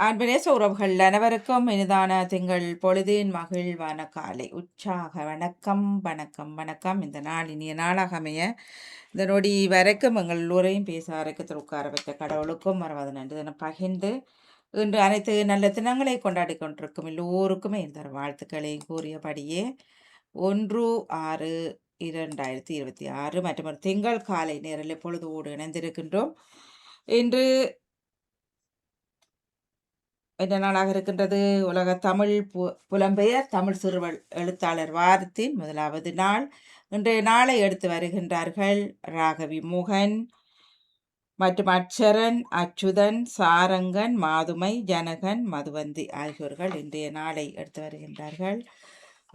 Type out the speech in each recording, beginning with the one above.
அன்பரேச உறவுகள் அனைவருக்கும் இனிதான திங்கள் பொழுதின் மகிழ்வான காலை உற்சாக வணக்கம் வணக்கம் வணக்கம். இந்த நாள் இனிய நாளாக அமைய இந்த நொடி வரைக்கும் எங்கள் எல்லோரையும் பேச அரைக்கத்தில் உட்கார வைத்த கடவுளுக்கும் மறவாத நன்றி தினம் பகிர்ந்து இன்று அனைத்து நல்ல தினங்களை கொண்டாடி கொண்டிருக்கும் எல்லோருக்குமே இந்த வாழ்த்துக்களை கூறியபடியே 1/6/2026 மற்றும் ஒரு திங்கள் காலை நேரில் பொழுதோடு இணைந்திருக்கின்றோம். இன்று என்ன நாளாக இருக்கின்றது? உலக தமிழ் புலம்பெயர் தமிழ் சிறுவர் எழுத்தாளர் வாரத்தின் முதலாவது நாள். இன்றைய நாளை எடுத்து வருகின்றார்கள் ராகவி மோகன் மற்றும் அட்சரன், அச்சுதன், சாரங்கன், மாதுமை, ஜனகன், மதுவந்தி ஆகியோர்கள் இன்றைய நாளை எடுத்து வருகின்றார்கள்.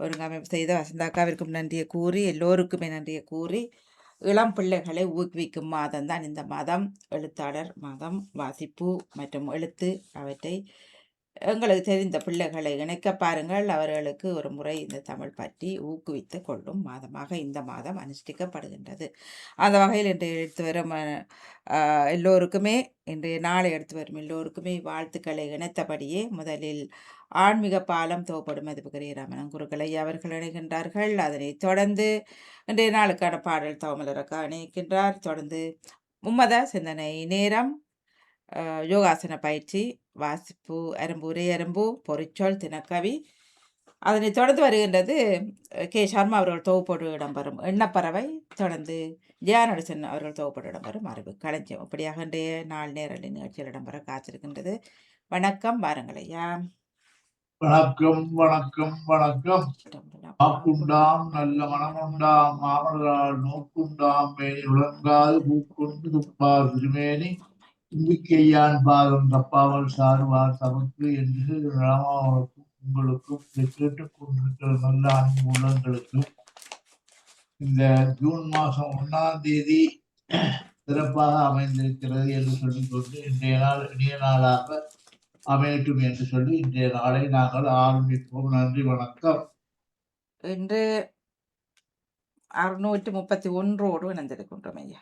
ஒருங்கமைப்பு செய்த வசந்தாக்காவிற்கும் நன்றியை கூறி எல்லோருக்குமே நன்றியை கூறி இளம் பிள்ளைகளை ஊக்குவிக்கும் மாதம் தான் இந்த மாதம். எழுத்தாளர் மாதம், வாசிப்பு மற்றும் எழுத்து அவற்றை எங்களுக்கு தெரிந்த பிள்ளைகளை இணைக்க பாருங்கள். அவர்களுக்கு ஒரு முறை இந்த தமிழ் பற்றி ஊக்குவித்து கொள்ளும் மாதமாக இந்த மாதம் அனுஷ்டிக்கப்படுகின்றது. அந்த வகையில் இன்றைய எடுத்து வரும் எல்லோருக்குமே இன்றைய நாளை எடுத்து வரும் எல்லோருக்குமே வாழ்த்துக்களை இணைத்தபடியே முதலில் ஆன்மீக பாலம் தோப்படும் மதிப்புக்குரிய ரமணன் குருக்களை அவர்கள் இணைகின்றார்கள். அதனைத் தொடர்ந்து இன்றைய நாளுக்கான பாடல் தவமலரக்கா இணைக்கின்றார். தொடர்ந்து மும்மத சிந்தனை நேரம், யோகாசன பயிற்சி, வாசிப்பு அரும்பு உரை அரும்பு, பொறிச்சொல், தினக்கவி. அதனைத் தொடர்ந்து வருகின்றது கே சர்மா அவர்கள் தொகுப்போடு இடம்பெறும் எண்ணப்பறவை. தொடர்ந்து ஜெயானடசன் அவர்கள் தொகுப்போடு இடம்பெறும் அறிவு களஞ்சியம். இப்படியாக இன்றைய நாள் நேரடி நிகழ்ச்சியில் இடம்பெற காத்திருக்கின்றது. வணக்கம், வாருங்கள் ஐயா. வணக்கம் வணக்கம் வணக்கம். ஆக்குண்டாம் நல்ல மனமுண்டாம் மாமலரால் நோக்குண்டாம் மேனி உலங்காது பூக்கொண்டு துப்பார் திருமேனி நம்பிக்கையான் பாதம் தப்பாமல் சாருவார் தமக்கு என்று ராமாவுக்கும் உங்களுக்கும் கேட்டுக் கொண்டிருக்கிற நல்ல அன்பு உள்ளங்களுக்கும் இந்த ஜூன் மாதம் 1ஆம் தேதி சிறப்பாக அமைந்திருக்கிறது என்று சொல்லிக்கொண்டு இன்றைய நாள் இனிய நாளாக அமையட்டும் என்று சொல்லி இன்றைய நாளை நாங்கள் ஆரம்பிப்போம். நன்றி, வணக்கம். இன்று 631 இணைந்திருக்கின்றோம் ஐயா.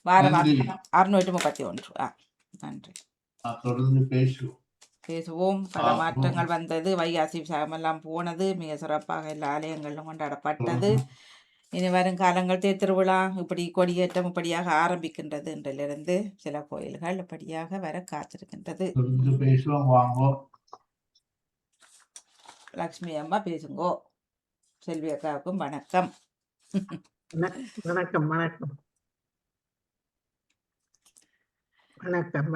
வாரம் 631. நன்றி. தொடர்ந்து பேசுவோம். பல மாற்றங்கள் வந்தது. வைகாசி விசாகமெல்லாம் போனது. மிக சிறப்பாக எல்லா ஆலயங்களும் கொண்டாடப்பட்டது. இனி வரும் காலங்கள் திருவிழா இப்படி கொடியேற்றம் இப்படியாக ஆரம்பிக்கின்றது. இன்றிலிருந்து சில கோயில்கள் இப்படியாக வர காத்திருக்கின்றது. லக்ஷ்மி அம்மா பேசுங்கோ. செல்வி அக்காவுக்கும் வணக்கம். வணக்கம் வணக்கம் வணக்கம் வணக்கம்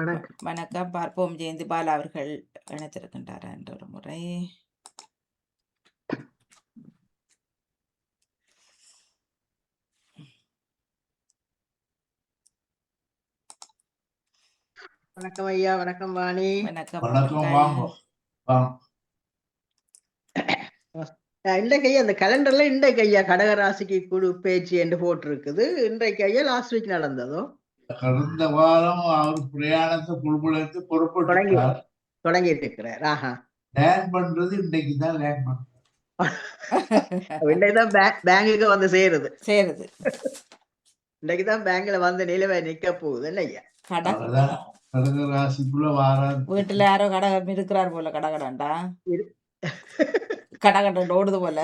வணக்கம். பார்ப்போம் ஜெயந்தி பாலா அவர்கள் இணைத்திருக்கின்றார் என்ற ஒரு முறை. வணக்கம் ஐயா. வணக்கம் வாணி. வணக்கம். இன்றைக்கு ஐயா அந்த கலண்டர்ல இன்றைக்கு ஐயா கடகராசிக்கு குழு பேச்சு என்று போட்டிருக்குது. இன்றைக்கு ஐயா லாஸ்ட் வீக் நடந்ததோ? கடந்த வாரம் அவர் பிரயாணத்தை குழுகுலத்து பொறுப்பு தொடங்கிட்டு இருக்கிறார். லேண்ட் பண்றது இன்னைக்கு தான் லேண்ட் பண்றது. இன்னைக்குதான் பேங்குக்கு வந்து சேருது. இன்னைக்குதான் பேங்க்ல வந்து நிலவை நிக்க போகுது இல்லையா? கடகராசிக்குள்ள வாரம் வீட்டுல யாரோ கடகம் இருக்கிறார் போல. கடகடாண்டா கடகண்ட ஓடுது போல.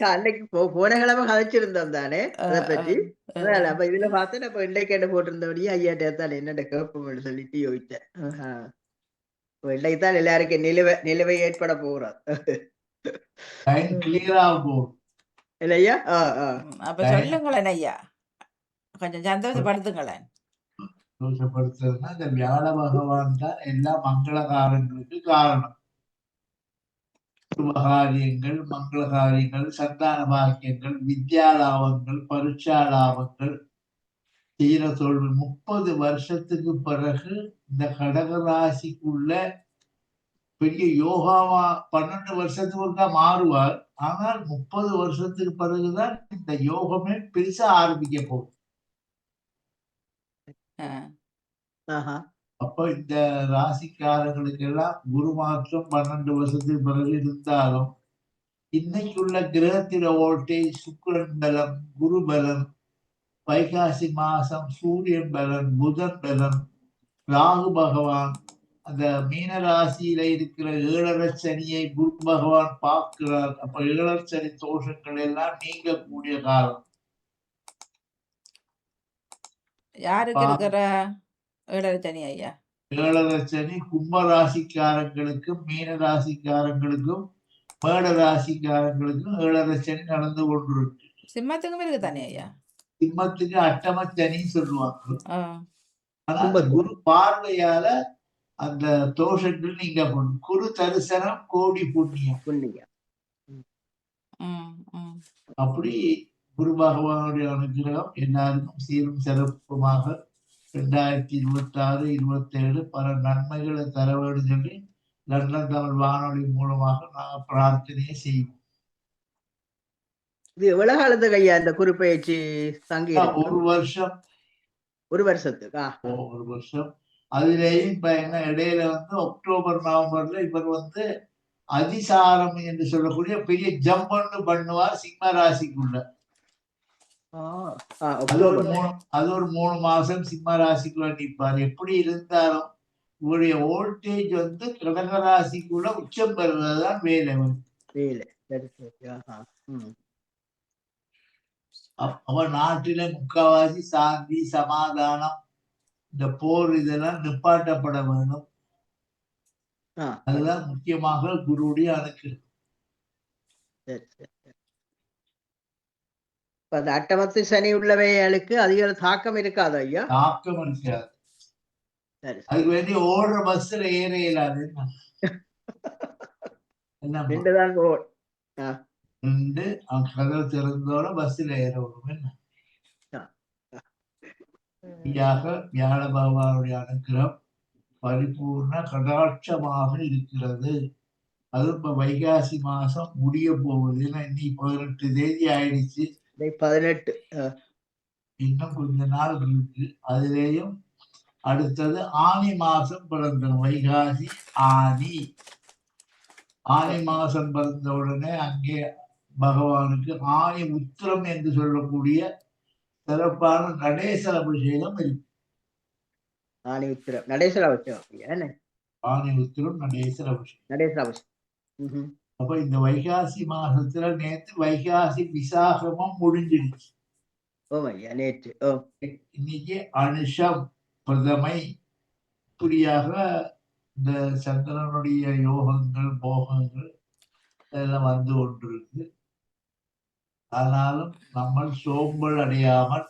அன்னைக்கு போன கிழமை கதைச்சிருந்தோம் தானே அதை பற்றி. அப்ப இதுல பார்த்து நம்ம இன்றைக்கு என்ன போட்டிருந்தபடியே ஐயாட்ட தான் என்னென்ன கேட்போம்னு சொல்லிட்டு யோசிச்சேன். இன்னைக்கு தான் எல்லாருக்கும் நிலவை ஏற்பட போகிறது இல்லையா? அப்ப சொல்லுங்களேன் ஐயா, கொஞ்சம் சந்தோஷப்படுத்துங்களேன். சந்தோஷப்படுத்துறதுன்னா இந்த வியாழ பகவான் தான் எல்லா மங்களகாரங்களுக்கு காரணம். சுபகாரியங்கள், மங்கள காரியங்கள், சந்தான பாக்கியங்கள், வித்யாலாபங்கள், பரீட்சாலாபங்கள், தீர தோல்வி. 30 வருஷத்துக்கு பிறகு இந்த கடகராசிக்குள்ள பெரிய யோகாவா 12 வருஷத்துக்கு ஒருக்கா மாறுவார். ஆனால் 30 வருஷத்துக்கு பிறகுதான் இந்த யோகமே பெருசா ஆரம்பிக்க போகும். அப்ப இந்த ராசிக்காரர்களுக்கு எல்லாம் குரு மாற்றம் 12 வருஷத்துக்கு பிறகு இருந்தாலும் இன்னைக்குள்ள கிரகத்தில வோல்டேஜ், சுக்கிரன் பலம், குரு பலம், வைகாசி மாசம் சூரியன் பலன், புதன் பலன், ராகு பகவான் அந்த மீன ராசியில இருக்கிற ஏழரை சனியை குரு பகவான் பார்க்கிறார். அப்ப ஏழரை சனி தோஷங்கள் எல்லாம் நீங்கக்கூடிய காலம். யாருக்கு இருக்கிற ஏழரை சனி ஐயா? ஏழரை சனி கும்ப ராசிக்காரங்களுக்கும் மீன ராசிக்காரங்களுக்கும் மேட ராசிக்காரங்களுக்கும் ஏழரை சனி நடந்து கொண்டிருக்கு. சிம்மத்துக்கும் இருக்கு தானே ஐயா? சிம்மத்துக்கு அட்டம சனின்னு சொல்லுவாங்க. ஆ. ஆனா அந்த குரு பார்வையால அந்த தோஷங்கள் நீங்க குரு தரிசனம் கோடி புண்ணியம். அப்படி குரு பகவானுடைய அனுகிரகம் எல்லாருக்கும் சீரும் சிறப்புமாக 2026, 27 பல நன்மைகளை தர வேண்டும் சொல்லி லண்டன் தமிழ் வானொலி மூலமாக நாங்கள் பிரார்த்தனையை செய்வோம். இது எவ்வளவு காலத்துக்கு ஐயா இந்த குறிப்பெயர்ச்சி தங்கி? ஒரு வருஷம். ஒரு வருஷத்துக்கா? ஒரு வருஷம். அதுலேயும் இப்ப என்ன இடையில அக்டோபர் நவம்பர்ல இவர் அதிசாரம் என்று சொல்லக்கூடிய பெரிய ஜம்பன்னு பண்ணுவார் சிம்ம ராசிக்குள்ள. அது ஒரு 3 மாசம் சிம்ம ராசிக்குள்ள நிற்பார். எப்படி இருந்தாலும் இவருடைய வோல்டேஜ் கடக ராசிக்குள்ள உச்சம் பெறுவதுதான் வேலை. அவன் நாட்டில முக்காவாசி சாந்தி சமாதானம் இந்த போர் இதெல்லாம் நிப்பாட்டப்பட வேண்டும். அதுதான் முக்கியமாக குருவுடைய அணுக்கள். அட்டமத்து சனி உள்ளவைகளுக்கு அதிக தாக்கம் இருக்காது ஐயா? தாக்கம் இருக்காது. அதுக்கு வேண்டி ஓடுற பஸ்ல ஏற இயலாது. அவன் கதவை திறந்தோட பஸ்ல ஏற விடும். வியாழ பகவானுடைய அனுகிரகம் பரிபூர்ண கடாட்சமாக இருக்கிறது. அது இப்ப வைகாசி மாசம் முடிய போகுது. இன்னைக்கு 18 தேதி ஆயிடுச்சு. 18 இன்னும் கொஞ்ச நாள் இருக்கு. அதுலேயும் அடுத்தது ஆனி மாசம் பிறந்தோம். வைகாசி ஆனி மாசம் பிறந்த உடனே அங்கே பகவானுக்கு ஆனி உத்திரம் என்று சொல்லக்கூடிய சிறப்பான நடேசர அபிஷேகம் இருக்கு. ஆனி உத்திரம் நடேசர அபிஷேகம். அப்ப இந்த வைகாசி மாசத்துல நேற்று வைகாசி விசாகமும் முடிஞ்சிருச்சு. நேற்று இன்னைக்கு அனுஷம் பிரதமை. இப்படியாக இந்த சந்திரனுடைய யோகங்கள் போகங்கள் எல்லாம் வந்து கொண்டிருக்கு. ஆனாலும் நம்ம சோம்பல் அடையாமல்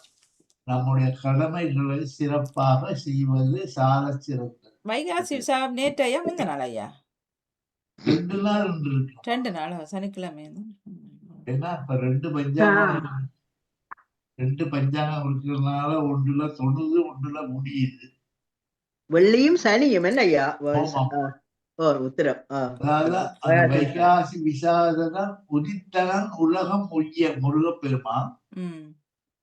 நம்முடைய கடமைகளை சிறப்பாக செய்வது சால சிறந்தது. வைகாசி விசாகம் நேற்று ஐயா? முந்த நாள் ஐயா? 2 நாள் இருக்கு. 2 நாள் சனிக்கிழமை. ஏன்னா இப்ப 2 பஞ்சாங்கம் இருக்கிறதுனால ஒன்றுல தொழுது ஒன்றுல முடியுது. வெள்ளியும் சனியும் என்ன ஐயா? உத்திரம். அதாவது வைகாசி விசாகதான் உதித்தனன் உலகம் ஒய்ய முருகப்பெருமான்.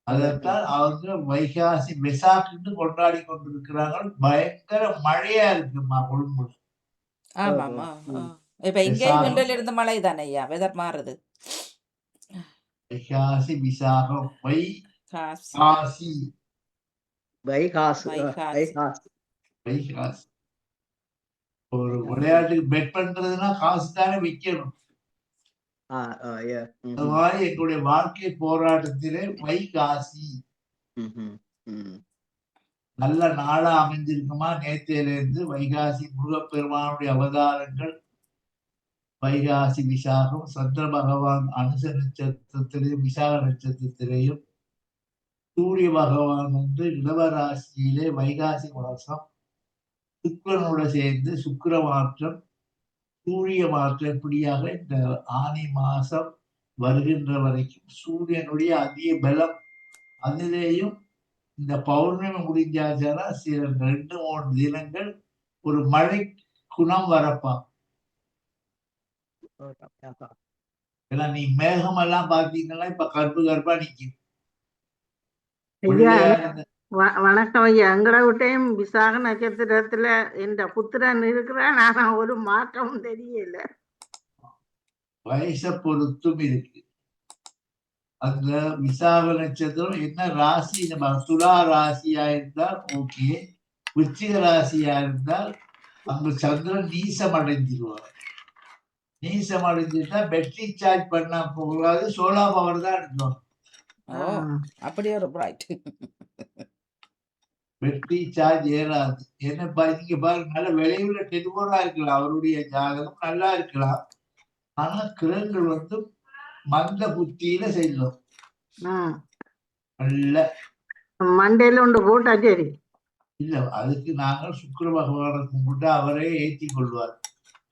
அதைத்தான் அவங்க வைகாசி விசாக்குன்னு கொண்டாடி கொண்டிருக்கிறார்கள். பயங்கர மழையா இருக்குமா கொழும்புல. ஆமாமா. இப்ப இங்கேயும் இன்றில் இருந்த மழை தானே ஐயா? வெதர் மாறுது. வைகாசி விசாகம் வைகாசி. ஒரு விளையாட்டுக்கு பெட் பண்றதுன்னா காசு தானே வைக்கணும். அது மாதிரி எங்களுடைய வாழ்க்கை போராட்டத்திலே வைகாசி நல்ல நாளா அமைஞ்சிருக்குமா. நேற்றையிலிருந்து வைகாசி முருகப்பெருமானுடைய அவதாரங்கள் வைகாசி விசாகம். சந்திர பகவான் அனுச நட்சத்திரத்திலேயும் விசாக நட்சத்திரத்திலேயும் சூரிய பகவான் இளவராசியிலே வைகாசி மாசம் சுக்கிரனோட சேர்ந்து சுக்கிர மாற்றம் சூரிய மாற்றம். இப்படியாக இந்த ஆனி மாசம் வருகின்ற வரைக்கும் சூரியனுடைய அதிக பலம். அதிலேயும் இந்த பௌர்ணமி முடிஞ்சாச்சுன்னா சில 2-3 தினங்கள் ஒரு மழை குணம் வரப்பா. ஏன்னா நீ மேகம் எல்லாம் பாத்தீங்கன்னா இப்ப கருப்பா நிக்கும். வணக்கம் ஐயா. எங்கட விட்டையும் விசாக நட்சத்திரத்துல இந்த புத்திரன் இருக்கிறான். ஆனா ஒரு மாற்றமும் தெரியல. வயசை பொறுத்தும் இருக்கு. அந்த விசாக நட்சத்திரம் என்ன ராசி, நம்ம துலா ராசியா இருந்தால் ஓகே, விருச்சிக ராசியா இருந்தால் அங்க சந்திரன் நீசம் அடைஞ்சிருவார். நீசம் அடைஞ்சிட்டா பேட்டரி சார்ஜ் பண்ண போகாது, சோலார் பவர் தான் எடுக்கணும். ஓ அப்படி ஒரு பிரைட். பேட்டரி சார்ஜ் ஏறாது. என்ன நீங்க பாருங்க, நல்ல விளைவுல டெலிபோனா இருக்கலாம், அவருடைய ஜாதகம் நல்லா இருக்கலாம், ஆனா கிரகங்கள் வந்து மந்த புத்தியில செல்லும். நல்ல மண்டையில உண்டு போட்டா சரி. இல்ல, அதுக்கு நாங்கள் சுக்கிர பகவானை கும்பிட்டு அவரே ஏற்றி கொள்வார்.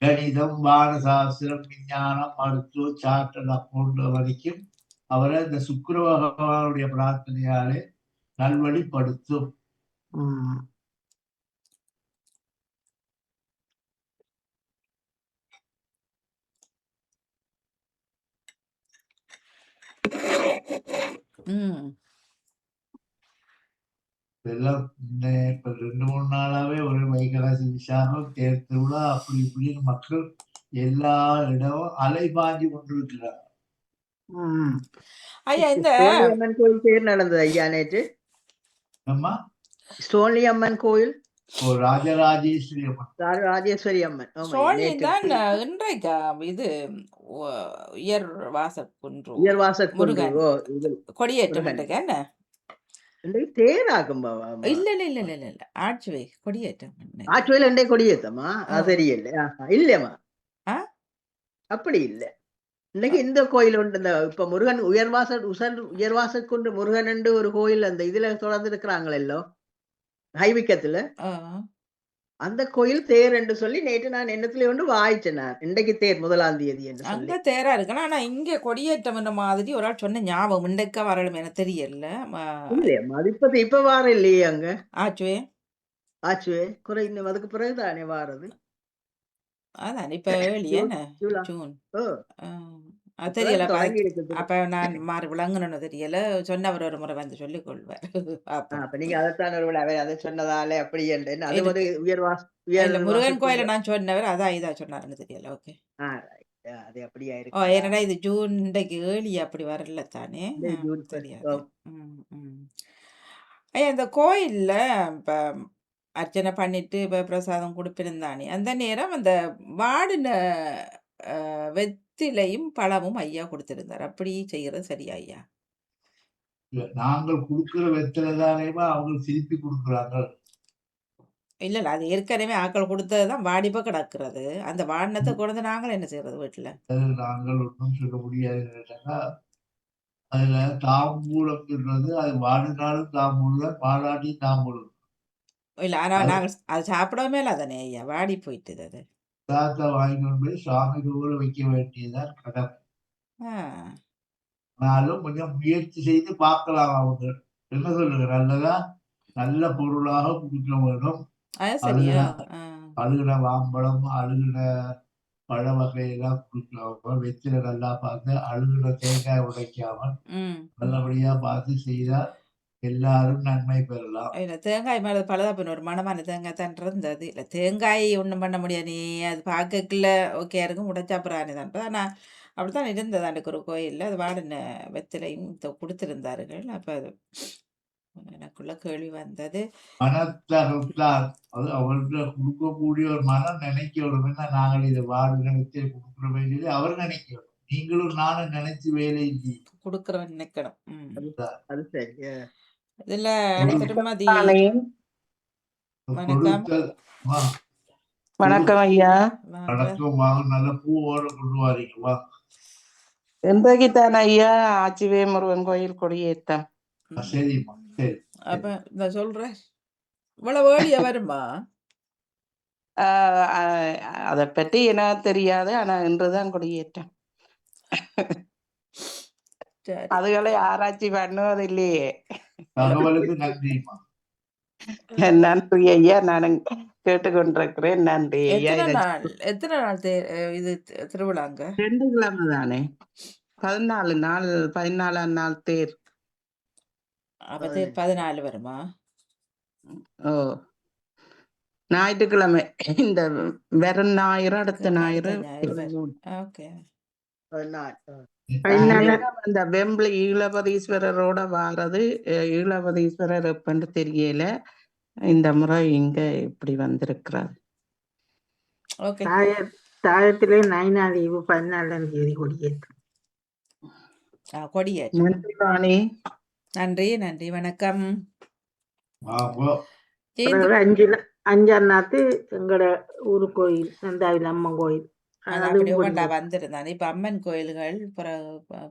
கணிதம், வானசாஸ்திரம், விஞ்ஞானம், மருத்துவம், சார்ட்டர் அக்கௌண்ட் வரைக்கும் அவரை இந்த சுக்கிர பகவானுடைய பிரார்த்தனையாலே நல்வழிப்படுத்தும். இதெல்லாம் இப்ப 2-3 நாளாவே ஒரு வைகாசி விசாகம், தேர் திருவிழா, அப்படி இப்படின்னு மக்கள் எல்லா இடமும் அலைபாஞ்சு கொண்டிருக்கிறார். ஐயா இந்த ஸ்டோன்லி அம்மன் கோயில் தேர் நடந்தது ஐயா நேற்று. அம்மா ஸ்டோன்லி அம்மன் கோயில், ராஜராஜேஸ்வரி அம்மன், ராஜேஸ்வரி அம்மன். ஆமா, சோழி நேற்று தான் இன்றைக்கு இது உயர் வாசக்குன்று உயர்வாச முருகன் ஓ இது கொடியேற்றம் முருகன். இன்றைக்கு என்ன இன்றைக்கு தேராகும் இல்ல இல்ல இல்ல இல்ல இல்ல இல்ல ஆட்சிவை கொடியேற்றம் இன்னைக்கு. ஆற்றுவையில் இன்றைய கொடியேத்தமா? அது தெரியல. இல்லையம்மா, ஆ? அப்படி இல்ல. இன்னைக்கு இந்த கோயில் உண்டு, இந்த இப்ப முருகன் உயர்வாசக்குன்று முருகன் என்று ஒரு கோயில் அந்த இதுல தொடர்ந்து இருக்கிறாங்களோ ஹைவிக்கத்துல, ஆ. அந்த கோயில் தேர் என்று சொல்லி நேற்று நான் எண்ணத்துல ஒன்று வாய்ச்சேன். நான் இன்றைக்கு தேர் 1ஆம் தேதி என்று சொல்லி. அங்க தேரா இருக்கணும், ஆனா இங்க கொடியேற்றம் என்ற மாதிரி ஒரு ஆள் சொன்ன ஞாபகம் இன்றைக்கா வரலும் எனக்கு தெரியல. இல்லையம்மா, அது இப்ப வார இல்லையே அங்க ஆச்சுவே ஆச்சுவே குறை இன்னும் அதுக்கு பிறகுதானே வாரது. அதான் இப்ப ஏழியா ஜூலா. ஜூன். ஓ அது தெரியல. தொடங்கி இருக்குது. அப்ப நான் மாறி விளங்கணும்னு தெரியல. சொன்னவர் ஒரு முறை வந்து சொல்லிக் கொள்வார். அப்ப நீங்க அதைத்தான் ஒரு விழாவை அதை சொன்னதாலே அப்படி என்று அது ஒரு இல்ல முருகன் கோயில நான் சொன்னவர் அதான் இதா சொன்னாருன்னு தெரியல. ஓகே, அது அப்படியா ஓ இருக்கு. என்னடா இது ஜூன் இன்றைக்கு ஏழி அப்படி வரல தானே, ஜூன் தெரியாது. ஐயா இந்த கோயில்ல இப்ப அர்ச்சனை பண்ணிட்டு இப்ப பிரசாதம் கொடுப்பிருந்தானே அந்த நேரம் அந்த வாடின வெத்திலையும் பழமும் ஐயா கொடுத்திருந்தார். அப்படி செய்யறது சரியா ஐயா? நாங்கள் கொடுக்கிற வெத்திலதானேமா அவங்க திருப்பி கொடுக்குறாங்க. இல்ல இல்ல, அது ஏற்கனவே ஆக்கள் கொடுத்ததுதான் வாடிப்ப கிடக்குறது. அந்த வாடினத்தை கொண்டு நாங்கள் என்ன செய்யறது வீட்டுல? நாங்கள் ஒன்றும் சொல்ல முடியாது. அதுல தாம்பூலம்ன்றது அது வாடினாலும் தாம்பூலம், வாடாட்டி தாம்பூலம். இல்ல, ஆனா நாங்கள் அது சாப்பிடவே இல்லை தானே ஐயா, வாடி போயிட்டுது. அது தாத்தா வாங்கிட்டு போய் சாமி ரூபல வைக்க வேண்டியதான் கடமை. ஆனாலும் கொஞ்சம் முயற்சி செய்து பார்க்கலாம். அவங்க என்ன சொல்லுங்க, நல்லதா நல்ல பொருளாக கொடுக்க வேண்டும். அழுகின மாம்பழம், அழுகின பழ வகையெல்லாம் கொடுக்காம, வெத்தில நல்லா பார்த்து அழுகின தேங்காய் உடைக்காமல் நல்லபடியா பார்த்து செய்தா எல்லாரும் நன்மை பெறலாம். இல்ல தேங்காய் மேல பழுதாப்பின ஒரு மனமான தேங்காய் தான் இருந்தது. இல்ல தேங்காய் ஒண்ணும் பண்ண முடியாது, நீ அது பார்க்கல ஓகே இருக்கும், உடைச்சாப்புறானே தான். ஆனா அப்படித்தான் இருந்தது அன்றைக்கு ஒரு கோயில்ல. அது வாடின வெத்திலையும் கொடுத்திருந்தார்கள். அப்ப அது எனக்குள்ள கேள்வி வந்தது. மனத்தான் அது அவர்கிட்ட கொடுக்கக்கூடிய ஒரு மனம் நினைக்கணும். என்ன நாங்கள் இதை வாடின வெத்திலை கொடுக்குறோமே சொல்லி அவர் நினைக்கணும். நீங்களும் நானும் நினைச்சு வேலை கொடுக்குறவன் நினைக்கணும். அது சரி. இதுல திருமதி வணக்கம் ஐயா. வணக்கம். வாங்க, நல்ல பூவோட கொண்டு வாரீங்க. வா, இன்றைக்கு தானே ஐயா ஆச்சிவே முருகன் கோயில் கொடியேற்றம். சரிம்மா, சரி. அப்ப நான் சொல்றேன், இவ்வளவு வேடிய வருமா? அதை பற்றி எனக்கு தெரியாது, ஆனா இன்றுதான் கொடியேற்றம். அதுகளை ஆராய்ச்சி பண்ணுவது இல்லையே. தகவலுக்கு நன்றிமா. நன்றி ஐயா, நான் கேட்டுக்கொண்டிருக்கிறேன். நன்றி ஐயா. எத்தனை நாள் இது திருவிழாங்க? 2 கிழமை தானே, 14 நாள், 14ஆம் நாள் தேர். அப்ப தேர் 14 வருமா? ஓ, ஞாயிற்றுக்கிழமை. இந்த வெறும் ஞாயிறு, அடுத்த ஞாயிறு. ஓகே. நான் பதினாலு அந்த வெம்பிளி ஈழபதீஸ்வரரோட வாரது ஈழபதீஸ்வரர் எப்பன்னு தெரியல. இந்த முறை இங்க இப்படி வந்திருக்கிறார். ஓகே. தாயத்திலே நைனாதீவு 14ஆம் தேதி கொடியேற்றம். கொடியேற்றம். நன்றி வாணி. நன்றி நன்றி, வணக்கம். ஆமா. ஜெயந்தி பிறகு 5ஆம் நாத்து எங்கட ஊரு கோயில் நந்தாவில் அம்மன் கோயில் அது அதுவும் அப்படி ஒவ்வொன்றா கொடியேற்றம். வந்திருந்தான். இப்ப அம்மன் கோயில்கள் இப்ப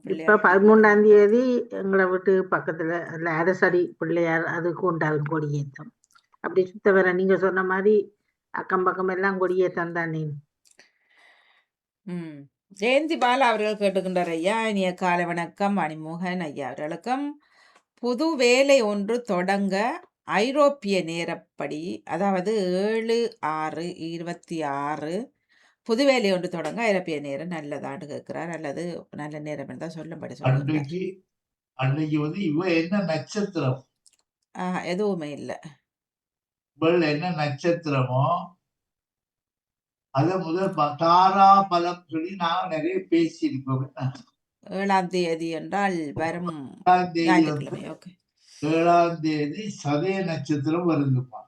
பிள்ளையார் 13ஆம் தேதி எங்களை வீட்டு பக்கத்துல அதுல அரசடி பிள்ளையார் அதுக்கு உண்டாகும் கொடியேற்றம். அப்படி சுத்த வர நீங்க சொன்ன மாதிரி அக்கம் பக்கம் எல்லாம் கொடியேற்றம் தானே. ஜெயந்தி பாலா அவர்கள் கேட்டுக்கின்றார். ஐயா இனிய காலை வணக்கம். மணிமோகன் ஐயா அவர்களுக்கும் புது வேலை ஒன்று தொடங்க ஐரோப்பிய நேரப்படி, அதாவது 7/6/26 புது வேலை ஒன்று தொடங்க ஐரோப்பிய நேரம் நல்லதான்னு கேட்கிறார். அல்லது நல்ல நேரம் இருந்தால் சொல்லும்படி சொல்லுகிறார். அன்னைக்கு இவ என்ன நட்சத்திரம் எதுவுமே இல்லை. இவள் என்ன நட்சத்திரமோ அத முதல் தாரா பலம் சொல்லி நாங்க நிறைய பேசியிருக்கோம். 7ஆம் தேதி என்றால் வரும் 7ஆம் தேதி ஞாயிற்றுக்கிழமை. ஓகே 7ஆம் தேதி சதய நட்சத்திரம் வருதுப்பா.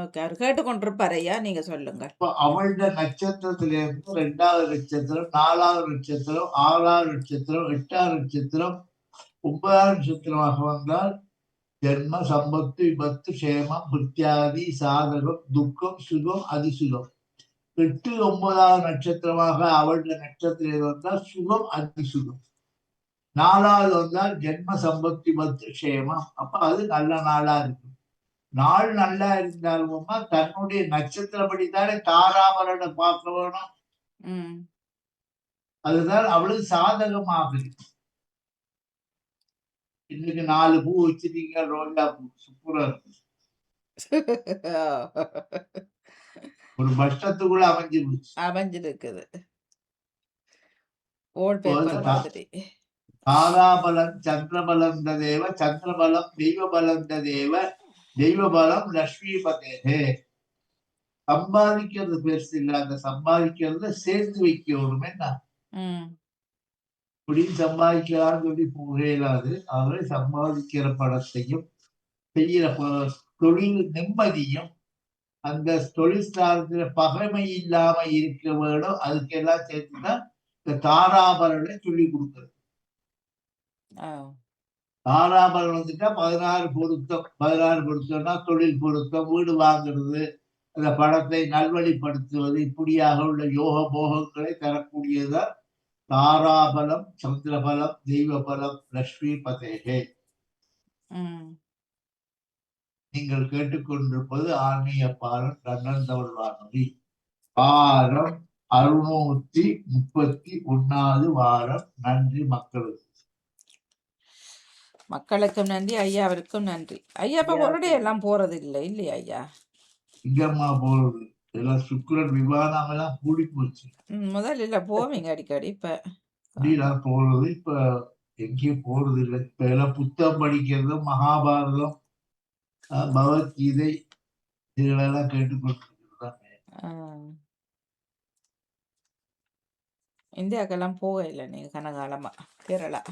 ஓகே, அவர் கேட்டுக்கொண்டிருப்பார். ஐயா நீங்க சொல்லுங்க. இப்ப அவளோட நட்சத்திரத்துல இருந்து 2வது நட்சத்திரம், 4வது நட்சத்திரம், 6வது நட்சத்திரம், 8வது நட்சத்திரம், 9வது நட்சத்திரமாக வந்தால் ஜென்ம சம்பத்து விபத்து சேமம் புத்தியாதி சாதகம் துக்கம் சுகம் அதிசுகம். 8, 9வது நட்சத்திரமாக அவளுடைய நட்சத்திரம் வந்தால் சுகம் அதிசுகம். 4வது வந்தால் ஜென்ம சம்பத்து விபத்து சேமம். அப்ப அது நல்ல நாளா இருக்கும். நாள் நல்லா இருந்தாலும் தன்னுடைய நட்சத்திரப்படித்தானே தாராபலனை பார்க்க வேணும். அதுதான் அவளுக்கு சாதகமாக இருக்கு. இன்னைக்கு 4 பூ வச்சிருக்கீங்க, ரோஜா பூ சூப்பரா இருக்கு. ஒரு பட்சத்துக்குள்ள அமைஞ்சிருக்குது. தாராபலம் சந்திரபலம் தேவ சந்திரபலம் தெய்வபலம் தேவ தெய்வபலம் லட்சுமிபதே. சம்பாதிக்கிறது பெருசு இல்ல, அந்த சம்பாதிக்கிறத சேர்த்து வைக்கணும். என்ன இப்படியும் சம்பாதிக்கலாம்னு சொல்லி புகையிலாது. அவரை சம்பாதிக்கிற படத்தையும் செய்யற தொழில் நிம்மதியும் அந்த தொழில் ஸ்தானத்துல பகைமை இல்லாம இருக்க வேணும். அதுக்கெல்லாம் சேர்த்துதான் இந்த தாராபலனை சொல்லி கொடுக்குறது. தாராபலன் வந்துட்டா 16 பொருத்தம். 16 பொருத்தம்னா தொழில் பொருத்தம், வீடு வாங்குறது, அந்த பணத்தை நல்வழிப்படுத்துவது, இப்படியாக உள்ள யோக போகங்களை தரக்கூடியதுதான் தாராபலம் சந்திரபலம் தெய்வபலம் லட்சுமிபதே. நீங்கள் கேட்டுக்கொண்டிருப்பது ஆன்மீக பாலம் கண்ணன் தமிழ் வானொலி. வாரம் 631வது வாரம். நன்றி மக்களுக்கு. மக்களுக்கும் நன்றி, ஐயாவிற்கும் நன்றி. ஐயா இப்ப பொருடே எல்லாம் போறது இல்லை இல்லையா ஐயா? இங்கம்மா போறது எல்லாம் சுக்கிரன் விவாதம் எல்லாம் கூடி போச்சு. முதல்ல இல்ல போவீங்க அடிக்கடி. இப்ப போறது இப்ப எங்கேயும் போறது இல்லை. இப்ப எல்லாம் புத்தகம் படிக்கிறது, மகாபாரதம், பகவத்கீதை இதுகளெல்லாம் கேட்டுக்கொண்டிருக்கிறாங்க. இந்தியாக்கெல்லாம் போக இல்லை நீங்க கனகாலமா. கேரளா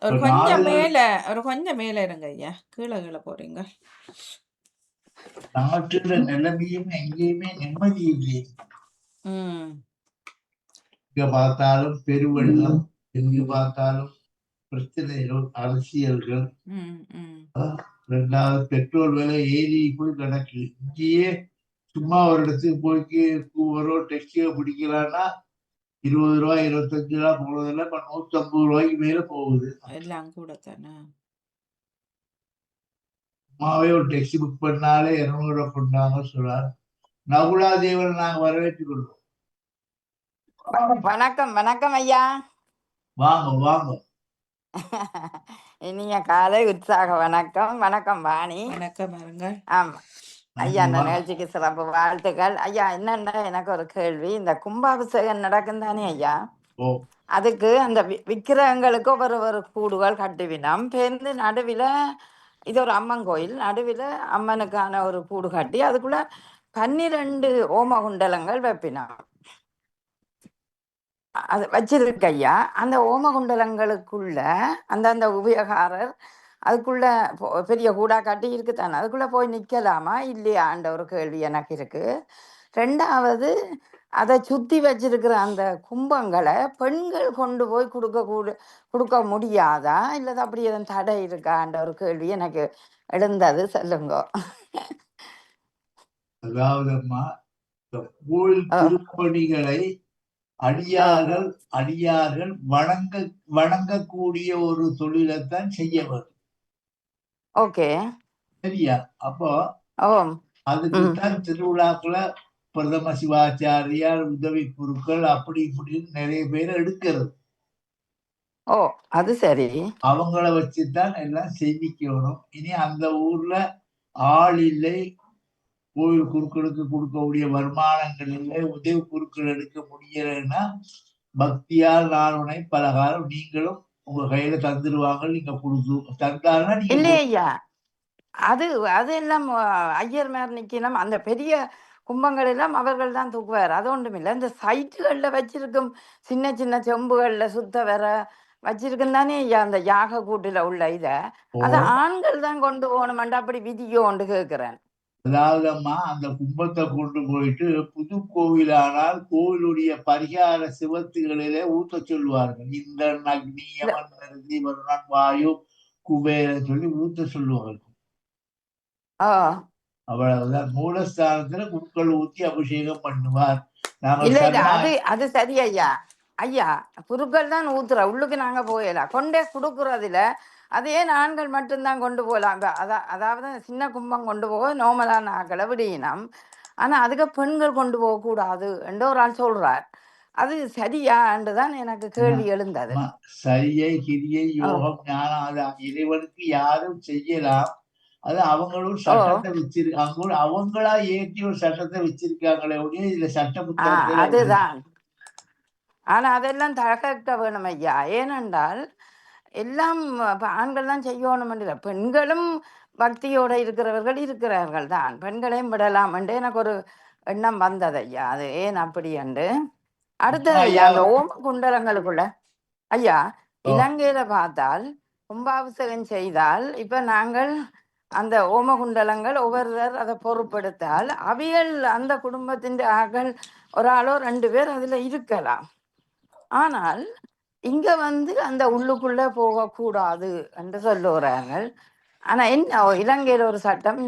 ஒரு கொஞ்சம் மேல இருங்க ஐயா. கீழே போறீங்க. நாட்டுல நிலைமையும் எங்கேயுமே நிம்மதி இல்லை. எங்க பார்த்தாலும் பெருவெள்ளம், எங்கு பார்த்தாலும் பிரச்சனைகள், அரசியல்கள். 2வது பெட்ரோல் விலை ஏறி போய் கிடக்கு. இங்கேயே சும்மா ஒரு இடத்துக்கு போய்க்கு கூவரோ டெக்ஸியோ பிடிக்கலான்னா 20 ரூபாய் 25 ரூபா போனதில்ல. இப்ப 150 ரூபாய்க்கு மேல போகுது. எல்லாம் கூட தானே. சும்மாவே ஒரு டெக்ஸி புக் பண்ணாலே 200 ரூபாய் பண்ணாங்க சொல்றாரு. நகுலாதேவன் நாங்க வரவேற்றுக் கொள்வோம். வணக்கம் வணக்கம் ஐயா. வாங்க வாங்க. இனிய காலை உற்சாக வணக்கம். வணக்கம் வாணி. வணக்கம். ஆமா ஐயா, அந்த நிகழ்ச்சிக்கு சிறப்பு வாழ்த்துக்கள் ஐயா. என்னன்னா எனக்கு ஒரு கேள்வி. இந்த கும்பாபிஷேகம் நடக்கும் தானே ஐயா, அதுக்கு அந்த விக்கிரகங்களுக்கு ஒரு கூடுகள் கட்டுவினம் பேருந்து நடுவில் இது ஒரு அம்மன் கோயில், நடுவில் அம்மனுக்கான ஒரு கூடு கட்டி அதுக்குள்ள 12 ஓமகுண்டலங்கள் வைப்பினோம். அது வச்சிருக்க ஐயா. அந்த ஓமகுண்டலங்களுக்குள்ள அந்த உபயோகாரர் அதுக்குள்ள பெரிய கூடா காட்டி இருக்குத்தானே, அதுக்குள்ள போய் நிக்கலாமா இல்லையான்ற ஒரு கேள்வி எனக்கு இருக்கு. ரெண்டாவது, அதை சுத்தி வச்சிருக்கிற அந்த கும்பங்களை பெண்கள் கொண்டு போய் கொடுக்க முடியாதா, இல்லது அப்படி எதுவும் தடை இருக்கான்ற ஒரு கேள்வி எனக்கு எழுந்தது. சொல்லுங்க. அதாவதுமா இந்த கோயில் ஓ திருப்பணிகளை ஓ அடியார்கள் வணங்கக்கூடிய ஒரு தொழிலைத்தான் செய்ய வரும். ஓகே. சரியா? அப்போ ஓ அதுக்குத்தான் திருவிழாக்களை பிரதம சிவாச்சாரியார், உதவி குருக்கள், அப்படி இப்படின்னு நிறைய பேர் எடுக்கிறது. ஓ அது சரி. அவங்கள வச்சுதான் எல்லாம் செய்விக்கணும். இனி அந்த ஊர்ல ஆள் இல்லை, கோயில் குருக்களுக்கு கொடுக்கக்கூடிய வருமானங்கள் இல்லை, உதவி குருக்கள் எடுக்க முடியலைன்னா பக்தியால் நாளுனை பலகாலம் நீங்களும் உங்க கையில தந்துடுவாங்க. நீங்க கொடுத்து தந்தாருன்னா நீங்க இல்லையா, அது அதெல்லாம் ஐயர் மேர் நிக்கணும். அந்த பெரிய கும்பங்கள் எல்லாம் அவர்கள் தான் தூக்குவார். அது ஒன்றும் இல்லை. இந்த சைட்டுகள்ல வச்சிருக்கும் சின்ன சின்ன செம்புகள்ல சுத்த வர வச்சிருக்கும் தானே ஐயா அந்த யாக கூட்டுல உள்ள இத, அது ஆண்கள் தான் கொண்டு போகணுமெண்டா அப்படி விதியோண்டு கேட்கிறேன். அதாவதுமா அந்த கும்பத்தை கொண்டு போயிட்டு புது கோவிலானால் கோவிலுடைய பரிகார சிவத்துகளிலே ஊத்த சொல்லுவார்கள். இந்த அக்னி, யமன், நிருதி, வருணன், வாயு, குபேரன் சொல்லி ஊத்த சொல்லுவார்கள். அவ்வளவுதான். மூலஸ்தானத்துல குருக்கள் ஊத்தி அபிஷேகம் பண்ணுவார். இல்ல இல்ல, அது சரி ஐயா. ஐயா, குருக்கள் தான் ஊத்துற, உள்ளுக்கு நாங்க போயலாம் கொண்டே கொடுக்கறதுல. அதே ஆண்கள் மட்டும்தான் கொண்டு போகலாம். அதாவது சின்ன கும்பம் கொண்டு போக நோமலான ஆக்களை விடியினம். ஆனா அதுக்கு பெண்கள் கொண்டு போக கூடாது என்று ஒரு ஆள் சொல்றார். அது சரியா என்றுதான் எனக்கு கேள்வி எழுந்தது. சரியை, கிரியை, யோகம், ஞானம் இறைவனுக்கு யாரும் செய்யலாம். அது அவங்களும் சட்டத்தை வச்சிருக்காங்க. அவங்களா ஏற்றி ஒரு சட்டத்தை வச்சிருக்காங்களே ஒழிய இதுல சட்ட புத்தகத்துல அதுதான். ஆனா அதெல்லாம் தகர்க்க வேணும் ஐயா. ஏனென்றால் எல்லாம் ஆண்கள் தான் செய்யணும் என்று, பெண்களும் பக்தியோட இருக்கிறவர்கள் இருக்கிறார்கள் தான். பெண்களையும் விடலாம் என்று எனக்கு ஒரு எண்ணம் வந்தது ஐயா. அது ஏன் அப்படி என்று. அடுத்தது ஐயா, அந்த ஓம குண்டலங்களுக்குள்ள ஐயா, இலங்கையில பார்த்தால் கும்பாபிஷேகம் செய்தால் இப்ப நாங்கள் அந்த ஓமகுண்டலங்கள் ஒவ்வொருவர் அதை பொறுப்படுத்தால் அவியல் அந்த குடும்பத்தின் ஆக்கள் ஒரு ஆளோ 2 பேர் அதுல இருக்கலாம். ஆனால் இங்க அந்த உள்ளுக்குள்ள போகக்கூடாது என்று சொல்லுகிறார்கள். ஆனா என்ன இலங்கையில ஒரு சட்டம்,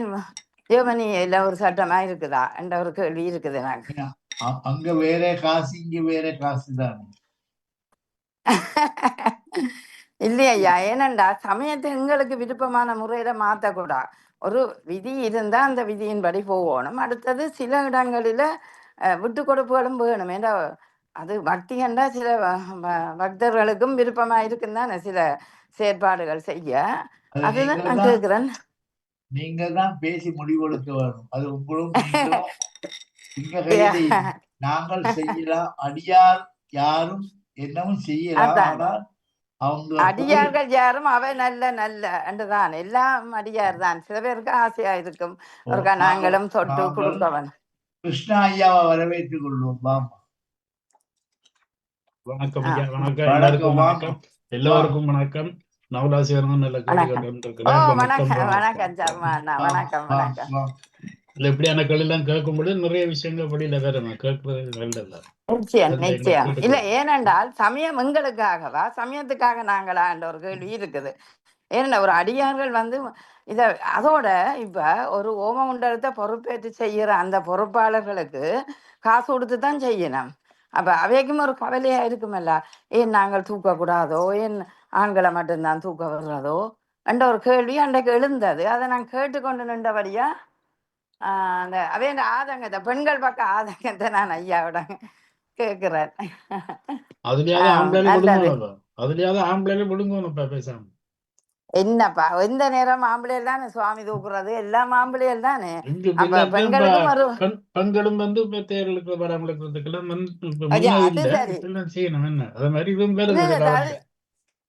ஜெர்மனியில ஒரு சட்டமா இருக்குதா என்ற ஒரு கேள்வி இருக்குது எனக்கு. அங்க வேற காசு, இங்க வேற காசு தான். இல்லையா, ஏனண்டா சமயத்தை எங்களுக்கு விருப்பமான முறையில மாத்தக்கூடாது. ஒரு விதி இருந்தா அந்த விதியின்படி போகணும். அடுத்தது சில இடங்களில விட்டு கொடுப்புகளும் வேணும். ஏன்னா அது பக்தி என்றா சில பக்தர்களுக்கும் விருப்பமா இருக்குன்னு சில செயற்பாடுகள் செய்ய. அதுதான் நான் கேட்கிறேன். நீங்க தான் பேசி முடிவெடுக்க வேணும். அது உங்களும் நாங்கள் செய்யலாம். அடியார் யாரும் என்னவும் செய்யலாம். அவங்க அடியார்கள் யாரும் அவை நல்ல என்றுதான். எல்லாம் அடியார் தான். சில பேருக்கு ஆசையா இருக்கும், ஒரு நாங்களும் தொட்டு கொடுக்கவன். கிருஷ்ணா ஐயாவை வரவேற்றுக் கொள்வோம். வாமா. வணக்கம் ஐயா. வணக்கம் எல்லாருக்கும். வணக்கம் எல்லோருக்கும். வணக்கம். நவலாசிவரன் நல்ல எப்படியான கேள்விலாம் கேட்கும்போது நிறைய விஷயங்கள் படியில வேற கேட்கறது நல்லதா. நிச்சயம் இல்ல. ஏனென்றால் சமயம் எங்களுக்காகவா, சமயத்துக்காக நாங்களா என்ற ஒரு கேள்வி இருக்குது. ஏன்னா ஒரு அடியார்கள் இத அதோட இப்ப ஒரு ஓமகுண்டலத்தை பொறுப்பேற்று செய்யற அந்த பொறுப்பாளர்களுக்கு காசு கொடுத்து தான் செய்யணும். அப்ப அவைக்கும் ஒரு கவலையா இருக்குமல்ல, ஏன் நாங்கள் தூக்கக்கூடாதோ, ஏன் ஆண்களை மட்டும்தான் தூக்க வர்றதோ என்ற ஒரு கேள்வி அன்றைக்கு எழுந்தது. அதை நான் கேட்டுக்கொண்டு நின்றபடியா அந்த அவைய ஆதங்கத்தை, பெண்கள் பக்கம் ஆதங்கத்தை நான் ஐயாவோட கேட்கிறேன். என்னப்பா எந்த நேரம் ஆம்பளையல் தானே சுவாமி தூக்குறது, எல்லாம் ஆம்பளையல் தானே. அப்ப பெண்களுக்கும் ஒரு பெண்களும் தேர்தலுக்கு வராமலுக்கிறதுக்கெல்லாம்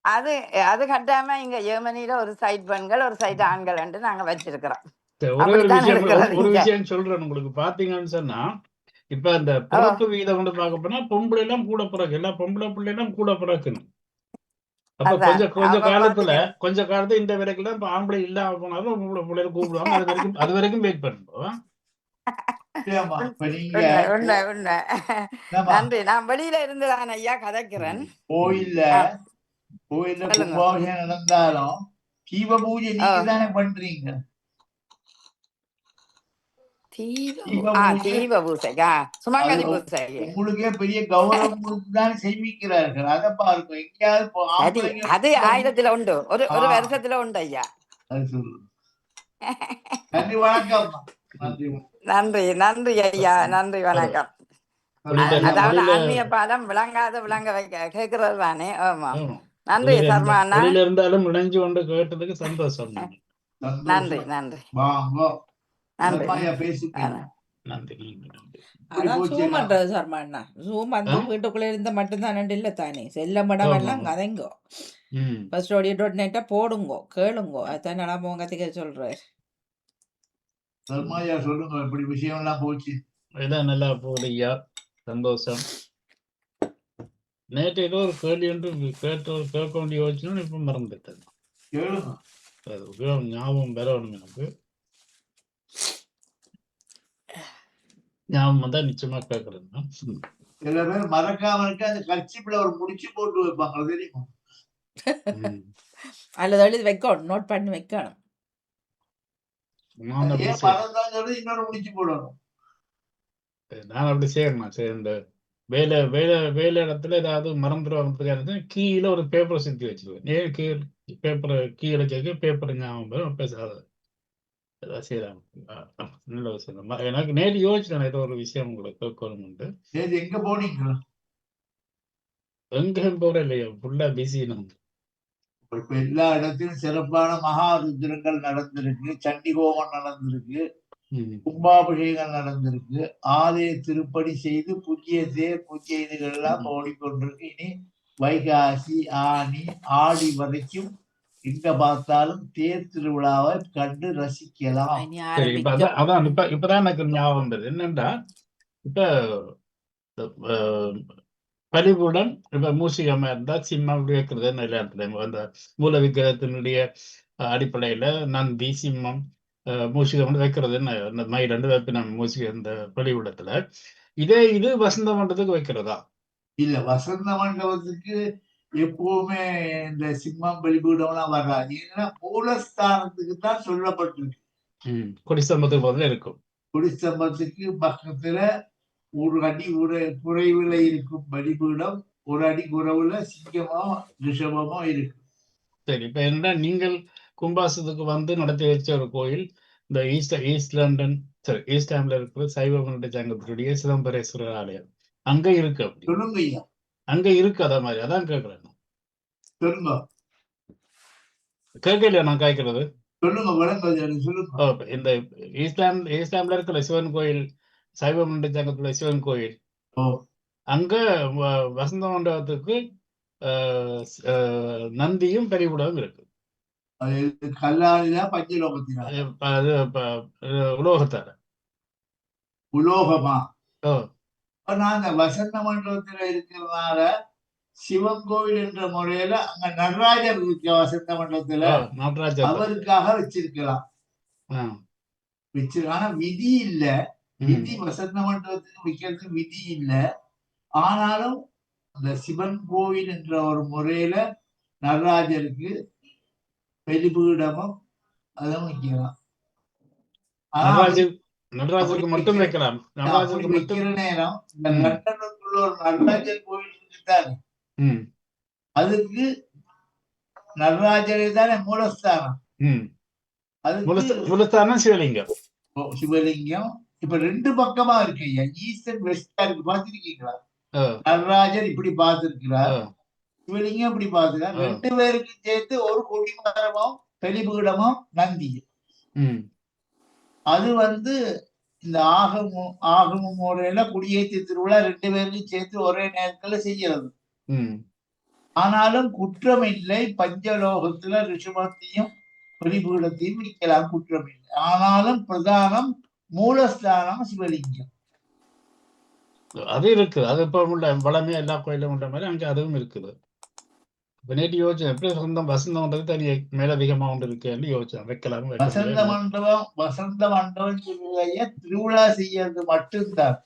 அது அது கட்டாம இங்க ஜெர்மனியில ஒரு சைட் பெண்கள் ஒரு சைட் ஆண்கள் என்று நாங்க வச்சிருக்கிறோம். ஒரு விஷயம் சொல்றேன் உங்களுக்கு. பாத்தீங்கன்னு சொன்னா இப்ப அந்த பிறப்பு வீதம் வந்து பார்க்க போனா பொம்பளை எல்லாம் கூட பிறகு எல்லா பொம்பளை பிள்ளை எல்லாம் கூட பிறக்கணும். அப்ப அதான் கொஞ்ச காலத்துல இந்த வரைக்கும் இப்ப ஆம்பளை இல்லாம போனாலும் பொம்பளை பிள்ளைகளை கூப்பிடுவாங்க. அது வரைக்கும் வெயிட் பண்ணுவோம். உண்மை. நன்றி. நான் வெளியில இருந்துதான் ஐயா கதைக்கிறேன். கோயில்ல கும்பாபிஷேகம் நடந்தாலும் தீப பூஜை நீங்க தானே பண்றீங்க. சுமங்கலி பூசை உங்களுக்கே பெரிய கௌரவம் தான் செய்விக்கிறார்கள். அதை பாருங்க. எங்கேயாவது அது 1000த்துல உண்டு, ஒரு வருஷத்துல உண்டு ஐயா. அது சொல்லு. நன்றி, வணக்கம். நன்றி ஐயா, நன்றி, வணக்கம். அதாவது ஆன்மீக பாடம் விளங்க வைக்க கேட்கறது தானே. ஆமா, நன்றி சர்மா அண்ணா. இருந்தாலும் இணைஞ்சு கொண்டு கேட்டதுக்கு சந்தோஷம். நன்றி. வீட்டுக்குள்ள இருந்த மட்டும்தான் இல்ல தானே. செல்ல மடம் எல்லாம் கதைங்கோ. போடுங்கோ, கேளுங்கோ. அதான் நான் கத்திக்க சொல்றேன். சொல்லுங்க, இப்படி விஷயம் எல்லாம் போச்சு. இதான் நல்லா போகுதுய்யா, சந்தோஷம். நேற்று ஏதோ ஒரு கேள்வி ஒன்று கேட்க வேண்டிய யோசிச்சுன்னு இப்ப மறந்துட்டேன். ஞாபகம் வரணும் எனக்கு. ஞாபகம் தான் நிச்சயமா கேட்கறேன். சில பேர் மறக்காம இருக்க அந்த கட்சிப்புல ஒரு முடிச்சு போட்டு வைப்பாங்க, தெரியுமா? அல்லது எழுதி வைக்கணும், நோட் பண்ணி வைக்கணும். இன்னொரு முடிச்சு போடணும். நான் அப்படி செய்யணும். இந்த வேலை இடத்துல ஏதாவது மறந்துடுவாங்க, கீழே ஒரு பேப்பரை சுத்தி வச்சிருவேன். ஏன் பேப்பரை கீழே கேட்க பேப்பர் ஞாபகம் பேசாத ஏதாவது செய்யறாங்க. நல்ல விஷயம். எனக்கு நேற்று யோசிச்சேன் ஏதோ ஒரு விஷயம் உங்களுக்கு கேட்கணும்னு. எங்க போனீங்க? எங்கேயும் போற இல்லையா, ஃபுல்லா பிஸி. நம்ம இப்ப எல்லா இடத்திலும் சிறப்பான மகா ருத்ரங்கள் நடந்திருக்கு, சண்டி ஹோமம் நடந்திருக்கு, கும்பாபிஷேகம் நடந்திருக்கு, ஆலய திருப்பணி செய்து புதிய இதுகள் எல்லாம் ஓடிக்கொண்டிருக்கு. இனி வைகாசி, ஆனி, ஆடி வரைக்கும் எங்க பார்த்தாலும் தேர் திருவிழாவை கண்டு ரசிக்கலாம். இப்பதான் எனக்கு ஞாபகம் வந்தது என்னன்னா, இப்ப பலிபுடன் இப்ப மூசிகமா இருந்தா சிம்மம் வைக்கிறது எல்லா இடத்துலயும் அந்த மூல விக்கிரகத்தினுடைய அடிப்படையில நந்தி, சிம்மம், மூசிகம் வைக்கிறது அந்த மயில் வைப்பினம் மூசிக இந்த பலிபுடத்துல. இது வசந்த மண்டபத்துக்கு வைக்கிறதா? இல்ல, வசந்த மண்டபத்துக்கு எப்பவுமே இந்த சிம்மம் பலிபீடம்லாம் வராது. ஏன்னா மூலஸ்தானத்துக்கு தான் சொல்லப்பட்டிருக்கு. கொடிஸ்தம்பத்துக்கு பதில் இருக்கும். கொடிஸ்தம்பத்துக்கு பக்கத்துல ஒரு அடி குறைவுல இருக்கும் பலிபீடம், ஒரு அடி குறைவுல சிங்கமோ ரிஷபமோ இருக்கு. சரி, இப்ப என்ன நீங்கள் கும்பாசத்துக்கு வந்து நடத்தி வச்ச ஒரு கோயில் இந்த ஈஸ்டாம்ல இருக்கிற சைவ முன்னேற்ற சங்கத்தினுடைய சிதம்பரேஸ்வரர் ஆலயம் அங்க இருக்கு. அப்படி சொல்லுங்க, அங்க இருக்கு. அத மாதிரி அதான் கேட்கிறேன். சொல்லுங்க, கேட்கலையா நான் கேட்கறது? சொல்லுங்க. இந்த ஈஸ்டாம்ல இருக்கிற சிவன் கோயில், சைவ முன்னேற்ற சங்கத்துல சிவன் கோயில், அங்க வசந்த மண்டபத்துக்கு நந்தியும் பெரியபுடமும் இருக்கு. உலோகத்தார உலோகமா? நாங்க வசந்த மண்டபத்துல இருக்கிறதுனால சிவன் கோவில் என்ற முறையில அங்க நடராஜர் இருக்க வசந்த மண்டபத்துல அவருக்காக வச்சிருக்கலாம். ஆனா விதி இல்ல, விதி வசந்த மண்டபத்துக்கு வைக்கிறதுக்கு விதி இல்ல. ஆனாலும் அந்த சிவன் கோவில் என்ற ஒரு முறையில நடராஜருக்கு வெளிபீடமும் அதான் வைக்கலாம். நடராஜருக்கு மட்டும் வைக்கலாம். வைக்கிற நேரம் இந்த லண்டனுக்குள்ள ஒரு நடராஜர் கோவில் இருக்குதானே, அதுக்கு நடராஜரே தானே மூலஸ்தானம். மூலஸ்தானம் சிவலிங்கம். சிவலிங்கம் இப்ப ரெண்டு பக்கமா இருக்கு ஐயா, ஈஸ்ட் அண்ட் வெஸ்டா இருக்கு. பாத்திருக்கீங்களா? நடராஜர் இப்படி பார்த்திருக்கிறார், சிவலிங்கம் இப்படி பார்த்துக்கிறார். ரெண்டு பேருக்கு சேர்த்து ஒரு கொடிமரமும் பெலிபீடமும் நந்தியும். அது இந்த ஆகம முறையில குடியேற்ற திருவிழா ரெண்டு பேருக்கும் சேர்த்து ஒரே நேரத்துல செய்யறது. ஆனாலும் குற்றம் இல்லை, பஞ்சலோகத்துல ரிஷபத்தையும் பலிபீடத்தையும் வைக்கலாம், குற்றம் இல்லை. ஆனாலும் பிரதானம் மூலஸ்தானம் சிவலிங்கம். அது இருக்குது. அது இப்போ உள்ள வளமே எல்லா கோயிலும் உள்ள மாதிரி அங்கே அதுவும் இருக்குது. இப்போ நேற்று யோசிச்சேன், எப்படி சொந்தம் வசந்தம்ன்றது தனியாக மேலதிகமாக ஒன்று இருக்குன்னு யோசிச்சேன். வைக்கலாம் வசந்த மண்டபம் சொல்லுவைய திருவிழா செய்யறது மட்டும்தான்.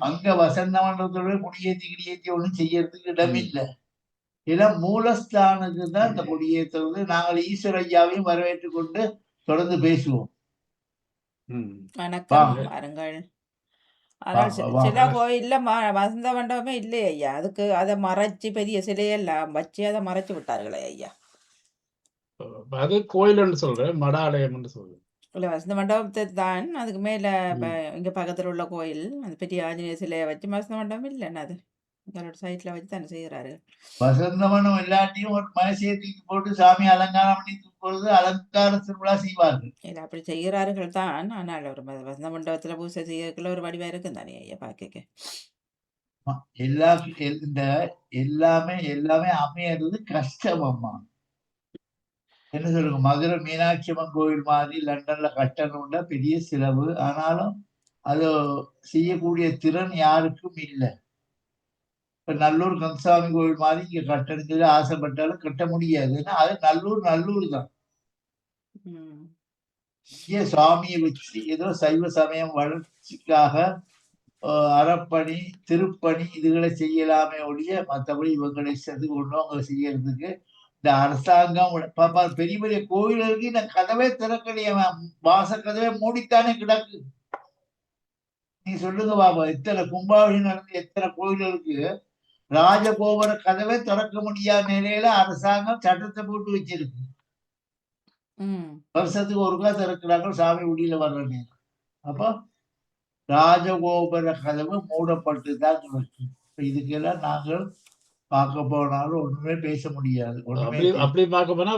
அங்க வசந்த மண்டபத்தோட கொடியேற்றி ஒண்ணும் செய்யறதுக்கு இடம் இல்லை. எல்லாம் மூலஸ்தானுக்கு தான் இந்த கொடியேற்றுறது. நாங்கள் ஈஸ்வர ஐயாவையும் வரவேற்றுக் கொண்டு தொடர்ந்து பேசுவோம். வணக்கம், வாருங்கள். ஆனால் சில கோயில்ல வசந்த மண்டபமே இல்லையே ஐயா. அதுக்கு அதை மறைச்சு பெரிய சிலையெல்லாம் வச்சு அதை மறைச்சு விட்டார்களே ஐயா. அது கோயில்னு சொல்றேன், மடாலயம் சொல்றேன். இல்லை, வசந்த மண்டபத்தை தான். அதுக்கு மேல இங்க பக்கத்துல உள்ள கோயில் அந்த பெரிய ஆஞ்சநேய சிலையை வச்சு வசந்த மண்டபம் இல்லைன்னு அது எங்களோட சைட்ல வச்சு தானே செய்யறாரு. வசந்த மண்டபம் எல்லாத்தையும் ஒரு மனசையை தூக்கி போட்டு சாமி அலங்காரம் பண்ணி பொழுது அலங்கார திருவிழா செய்வார்கள். இல்லை, அப்படி செய்கிறார்கள் தான். ஆனால் ஒரு வசந்த மண்டபத்துல பூசை செய்யறதுக்குள்ள ஒரு வடிவா இருக்கும் தானே ஐயா பார்க்க. எல்லாமே அமையறது கஷ்டம் அம்மா. என்ன சொல்லுங்க, மதுரை மீனாட்சி அம்மன் கோவில் மாதிரி லண்டன்ல கட்டணும்னா பெரிய செலவு. ஆனாலும் அது செய்யக்கூடிய திறன் யாருக்கும் இல்லை. இப்ப நல்லூர் கந்தசாமி கோவில் மாதிரி இங்க கட்டணுங்கிறது ஆசைப்பட்டாலும் கட்ட முடியாது. ஏன்னா அது நல்லூர் தான். இங்கே சுவாமியை வச்சு ஏதோ சைவ சமயம் வளர்ச்சிக்காக அறப்பணி திருப்பணி இதுகளை செய்யலாமே ஒழிய மற்றபடி இவங்களை சேர்த்து கொண்டு அவங்க செய்யறதுக்கு இந்த அரசாங்கம் பெரிய பெரிய கோயில்களுக்கு இந்த கதவே திறக்கலையே, வாச கதவே மூடித்தானே கிடக்கு. நீ சொல்லுங்க பாபா, எத்தனை கும்பாபிஷேகம் நடந்து எத்தனை கோயில்களுக்கு ராஜகோபுர கதவே திறக்க முடியாத நிலையில அரசாங்கம் சட்டத்தை போட்டு வச்சிருக்கு. வருஷத்துக்கு ஒருக்கா திறக்கிறாங்க சாமி உடியில வர்ற நேரம். அப்போ ராஜகோபுர கதவு மூடப்பட்டு தான் இருக்கு. இதுக்கெல்லாம் நாங்கள் பார்க்க போனாலும் ஒண்ணுமே பேச முடியாது. அப்படி பார்க்க போனா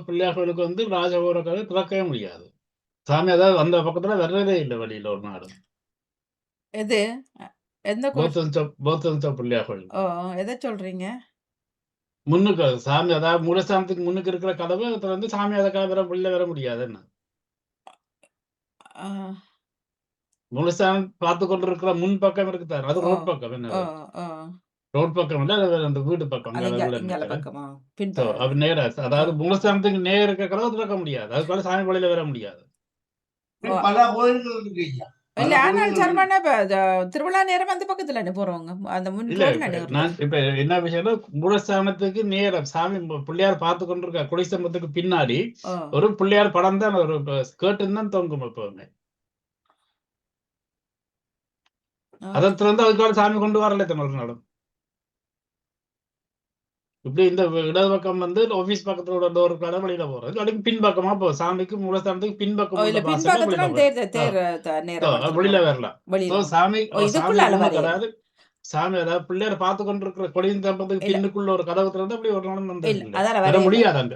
பிள்ளையார் கோயிலுக்கு வந்து ராஜகோபுர கதவை திறக்கவே முடியாது. சாமி அதாவது அந்த பக்கத்துல வர்றதே இல்லை வெளியில ஒரு நாடு. எது எந்த பிள்ளையார் கோயில் எதை சொல்றீங்க? முன்னுக்கு சாமி அதாவது மூலஸ்தானத்துக்கு முன்னுக்கு இருக்கிற கதவு வந்து சாமி அதுக்காக உள்ள வர முடியாது. என்ன மூலஸ்தானம் பார்த்து கொண்டு இருக்கிற முன் பக்கம் இருக்குதாரு, அது ரோட் பக்கம். என்ன ரோட் பக்கம் இல்ல, அந்த வீடு பக்கம் நேர. அதாவது மூலஸ்தானத்துக்கு நேர இருக்கிற கதவை திறக்க முடியாது. அதுக்காக சாமி வழியில வர முடியாது. பல கோயில்கள் இருக்கு ஐயா. இல்ல, ஆனால் சர்மான திருவிழா நேரம் அந்த பக்கத்துல போறவங்க அந்த இப்ப என்ன விஷயம்னா, மூலஸ்தானத்துக்கு நேரம் சாமி பிள்ளையார் பார்த்து கொண்டு இருக்க குடிசம்பத்துக்கு பின்னாடி ஒரு பிள்ளையார் படம் தான், ஒரு ஸ்கர்ட்டன் தான் தொங்கும். எப்பவுமே அதை திறந்து அதுக்காக சாமி கொண்டு வரல தமிழ் நாடும். இப்படி இந்த இடது பக்கம் வந்து ஆபீஸ் பக்கத்துல உள்ள ஒரு கடை வழியில போறது, அதுக்கு பின்பக்கமா போ சாமிக்கு மூலஸ்தானத்துக்கு பின்பக்கம் வெளியில வரலாம். சாமி அதாவது சாமி அதாவது பிள்ளையார் பார்த்து கொண்டு இருக்கிற கொடியின் தம்பத்துக்கு பின்னுக்குள்ள ஒரு கதவு திறந்து அப்படி ஒரு நாளும் வர முடியாது. அங்க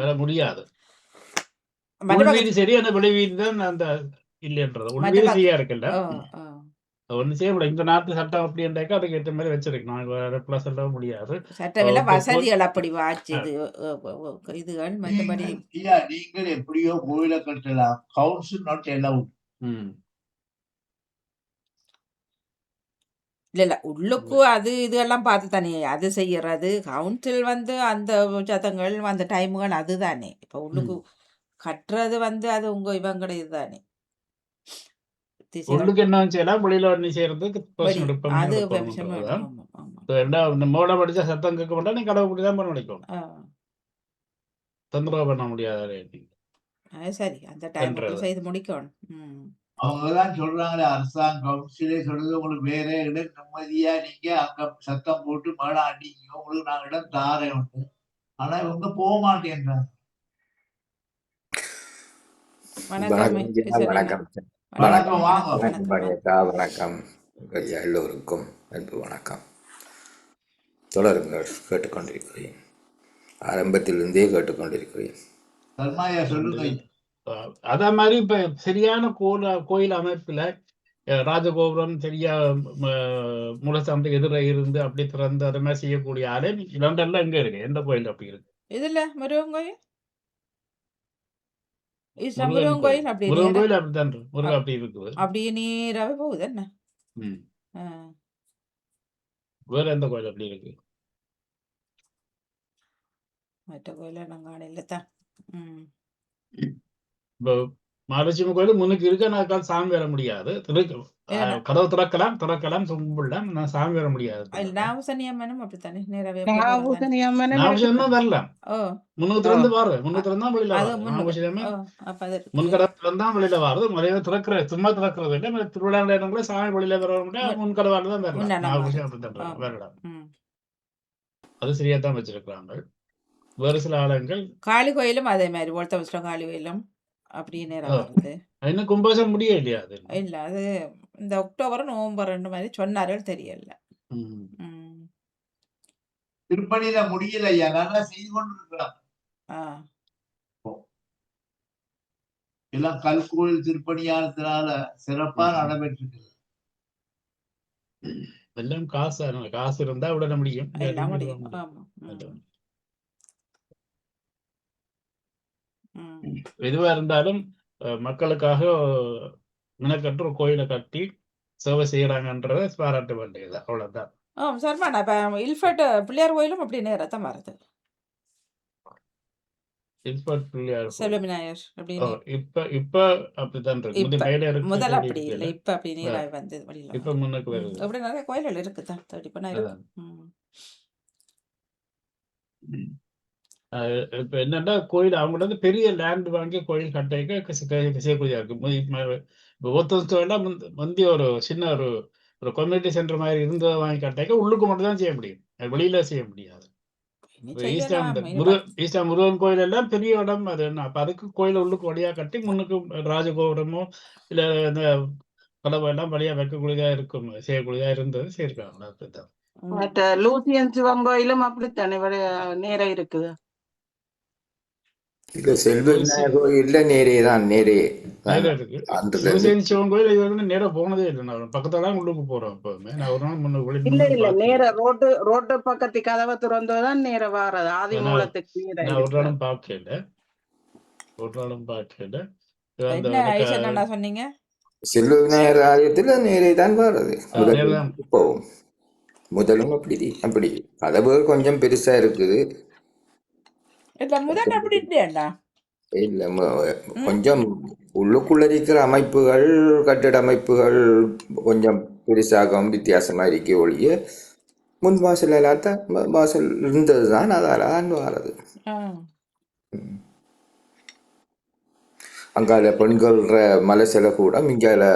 வர முடியாது. உள்வீதி சரி, அந்த வெளிவீதி தான் அந்த இல்லைன்றது. உள்வீதி சரியா இருக்குல்ல, ஒண்ணு செய்ய முடியாது. இந்த நாட்டு சட்டம் அப்படி என்றாக்கா அதுக்கு ஏற்ற மாதிரி வச்சிருக்கு. நாங்க சொல்ல முடியாது. சட்டம் வசதிகள் அப்படி வாச்சு இதுகள் மற்றபடி நீங்கள் எப்படியோ கோயில கட்டலாம். Council not allowed. இல்ல உள்ளுக்கு அது இதெல்லாம் பார்த்து தானே அது செய்யறது. கவுன்சில் வந்து அந்த சத்தங்கள் அந்த டைமுகள் அதுதானே. இப்ப உள்ளுக்கு கட்டுறது வந்து அது உங்க இவங்கட இதுதானே. உள்ளுக்கு என்ன செய்யலாம், வெளியில ஒண்ணு செய்யறதுக்கு மோட படிச்சா சத்தம் கேட்க மாட்டா, நீ கடவுள் அப்படிதான் பண்ண நினைக்கும். தொந்தரவு பண்ண முடியாது. சரி, அந்த டைம் செய்து முடிக்கணும். அவங்கதான் சொல்றாங்களே, அரசாங்கம் கவுன்சிலே சொல்றது, உங்களுக்கு வேற இடம் நிம்மதியா நீங்க அங்க சத்தம் போட்டு மேடம் அடிங்க, உங்களுக்கு நாங்க இடம் தாரேன் உண்டு. ஆனா இவங்க போக மாட்டேன்றாங்க. வணக்கம் ஐயா, எல்லோருக்கும் அன்பு வணக்கம். தொடருங்கள், கேட்டுக்கொண்டிருக்கிறேன். ஆரம்பத்திலிருந்தே கேட்டுக்கொண்டிருக்கிறேன். அதே மாதிரி இப்ப சரியான கோயில் அமைப்புல ராஜகோபுரம் சரியா மூலஸ்தானத்துக்கு எதிர இருந்து அப்படி திறந்து அதை மாதிரி செய்யக்கூடிய ஆளே லண்டன்ல எங்க இருக்கு? எந்த கோயில் அப்படி இருக்கு? இதுல முருகன் கோயில் ஈஸ்டர் முருகன் முருகன் கோயில் கோயில் அப்படி முருகன் நேரா கோயில் அப்படித்தான் இருக்கு. முருகன் அப்- அப்படி இருக்குது. அப்படியே நேராவே போகுது என்ன ம். ஆ. வேற எந்த கோயில் அப்படி இருக்கு? மற்ற கோயில நாங்கள் காணையில் தான் ம் இப்போ மகாலட்சுமி கோயில் முன்னுக்கு இருக்கு. நான் சாமி வர முடியாது. ஏன்னா கதவு திறக்கலாம் கும்பிடலாம். நான் சாமி வர முடியாது. நாகசனியம்மனும் அப்படித்தானே நேராவே அப்படி போகிறதானே நாகபூசணி அம்மனும் நாகபூஷணம் இருக்குது. தான் வரலாம். ஓ முன்னுக்கு ஓ திறந்து பாரு. முன்னுக்கு திறந்தா வெளியில அது வாரு. முன்னுக்கு நாகபூஷணமே ஓ அப்போ அது இருக்கு முன்கடை திறந்தா வெளியில வாருது. மலையில திறக்கிற சும்மா திறக்கிறது இல்லை. திருவிழா நேரங்கள சாமி வெளியில வர முடியாது. முன்கடவால தான் வரலாம். முன்னாடி நாகபூஷணம் மாறுது அப்படித்தான் ஆமாம் வரலாம். ம் அது சரியா தான் வச்சிருக்கிறாங்க. வேறு சில ஆலயங்கள் காளி கோயிலும் அதே மாதிரி ஒருத்தவசரம் காளி கோயிலும் அப்படியே நேராக வருது இன்னும் கும்பாபிஷேகம் முடிய இல்லையா அது? இல்லை அது இந்த அக்டோபர் நவம்பர் 2 மாதிரி சொன்னார்கள் தெரியல ம். ம் திருப்பணியில முடியல ஐயா, நல்லா செய்து கொண்டு இருக்கிறாங்க. ஆ எல்லாம் கல்கோயில் திருப்பணியானதுனால சிறப்பா ம். நடைபெற்று எல்லாம் காசு இருந்தா விட முடியும். எல்லாம் இல்லாட்டி விட முடியும் முடியும். ஆமாம் அதான். ம் எதுவா இருந்தாலும் மக்களுக்காக மெனக்கட்டு ஒரு கோயிலை கட்டி சேவை செய்யறாங்கன்றத பாராட்ட வேண்டியது. அவ்வளவுதான். சரிம்மா இப்போ இல்ஃபர்ட் பிள்ளையார் கோயிலும் அப்படி நேராக தான் வருது இல்பர்ட் பிள்ளையார் கோயில். செல்வவிநாயகர் ஓ, அப்படின்னு இப்ப அப்படித்தான் இருக்கு. இப்ப கையில இருக்கு முதல் தேடி அப்படி இல்லை இருக்கல. இப்போ அப்படி நேராக வந்து வழியில் இப்ப முன்னுக்கு வருது. அப்படி நிறைய கோயில்கள் இருக்குதான் தேடி பண்ணா இருக்கு அதான். ம் இப்ப என்னன்னா கோயில் அவங்கள்ட்ட இருந்து பெரிய லேண்ட் வாங்கி கோயில் கட்டைக்கு செய்யக்கூடியதா இருக்கு. இப்போ ஒருத்தர் முந்தி ஒரு சின்ன ஒரு கம்யூனிட்டி சென்டர் மாதிரி இருந்ததை வாங்கி கட்டைக்க உள்ளுக்கு மட்டும் தான் செய்ய முடியும். வெளியில செய்ய முடியாது. இனி இப்ப செய்யலாம் ஈஸ்டர் முருகன் கோயில் எல்லாம் பெரிய இடம். அது என்ன அப்ப அதுக்கு கோயில உள்ளுக்கு வழியா கட்டி முன்னுக்கு ராஜகோபுரமோ இல்ல இந்த கதவு எல்லாம் வழியா வைக்கக்கூடியதா இருக்கும். செய்யக்கூடியதா இருந்தது செய்யிருக்காங்க. அப்படித்தான். மற்ற லூசியன் சிவன் கோயிலும் அப்படித்தானே நேரம் இருக்குது. இல்ல செல்வ விநாயகர் கோயில்ல நேரே தான் நேரே நேரம் இருக்கு. அன்றுல இருந்து சிவசேனி சிவன் கோயில் இது வரைக்கும் நேரம் போனதே இல்லை. நான் பக்கத்துல உள்ளுக்கு போறோம். எப்பவுமே நான் ஒரு நாள் இல்ல நேர முன்னுக்கு ரோட்டு பக்கத்து கதவை திறந்துதான் நேர வாரது. ஆதி மூலத்துக்கு நேரம் நான் ஒரு இருக்கு. நாளும் பார்க்கல. அந்த என்ன ஐசன் அண்ணா சொன்னீங்க செல்வ விநாயகர் ஆலயத்துல நேரே தான் வர்றது. நேரம் தான். போகும் முதலும் அப்படி கதவுகள் கொஞ்சம் பெருசா இருக்குது. இல்ல முதல் அப்படி இல்லையாண்ணா இல்ல கொஞ்சம் உள்ளுக்குள்ள இருக்கிற அமைப்புகள் கட்டிட அமைப்புகள் கொஞ்சம் பெருசாகவும் வித்தியாசமா இருக்க ஒழிய முன் வாசல் எல்லாத்தான் வாசல் இருந்ததுதான் அதால தான் வாரது. அங்கால பெண்கள்ற மலைசல கூடம் இங்கால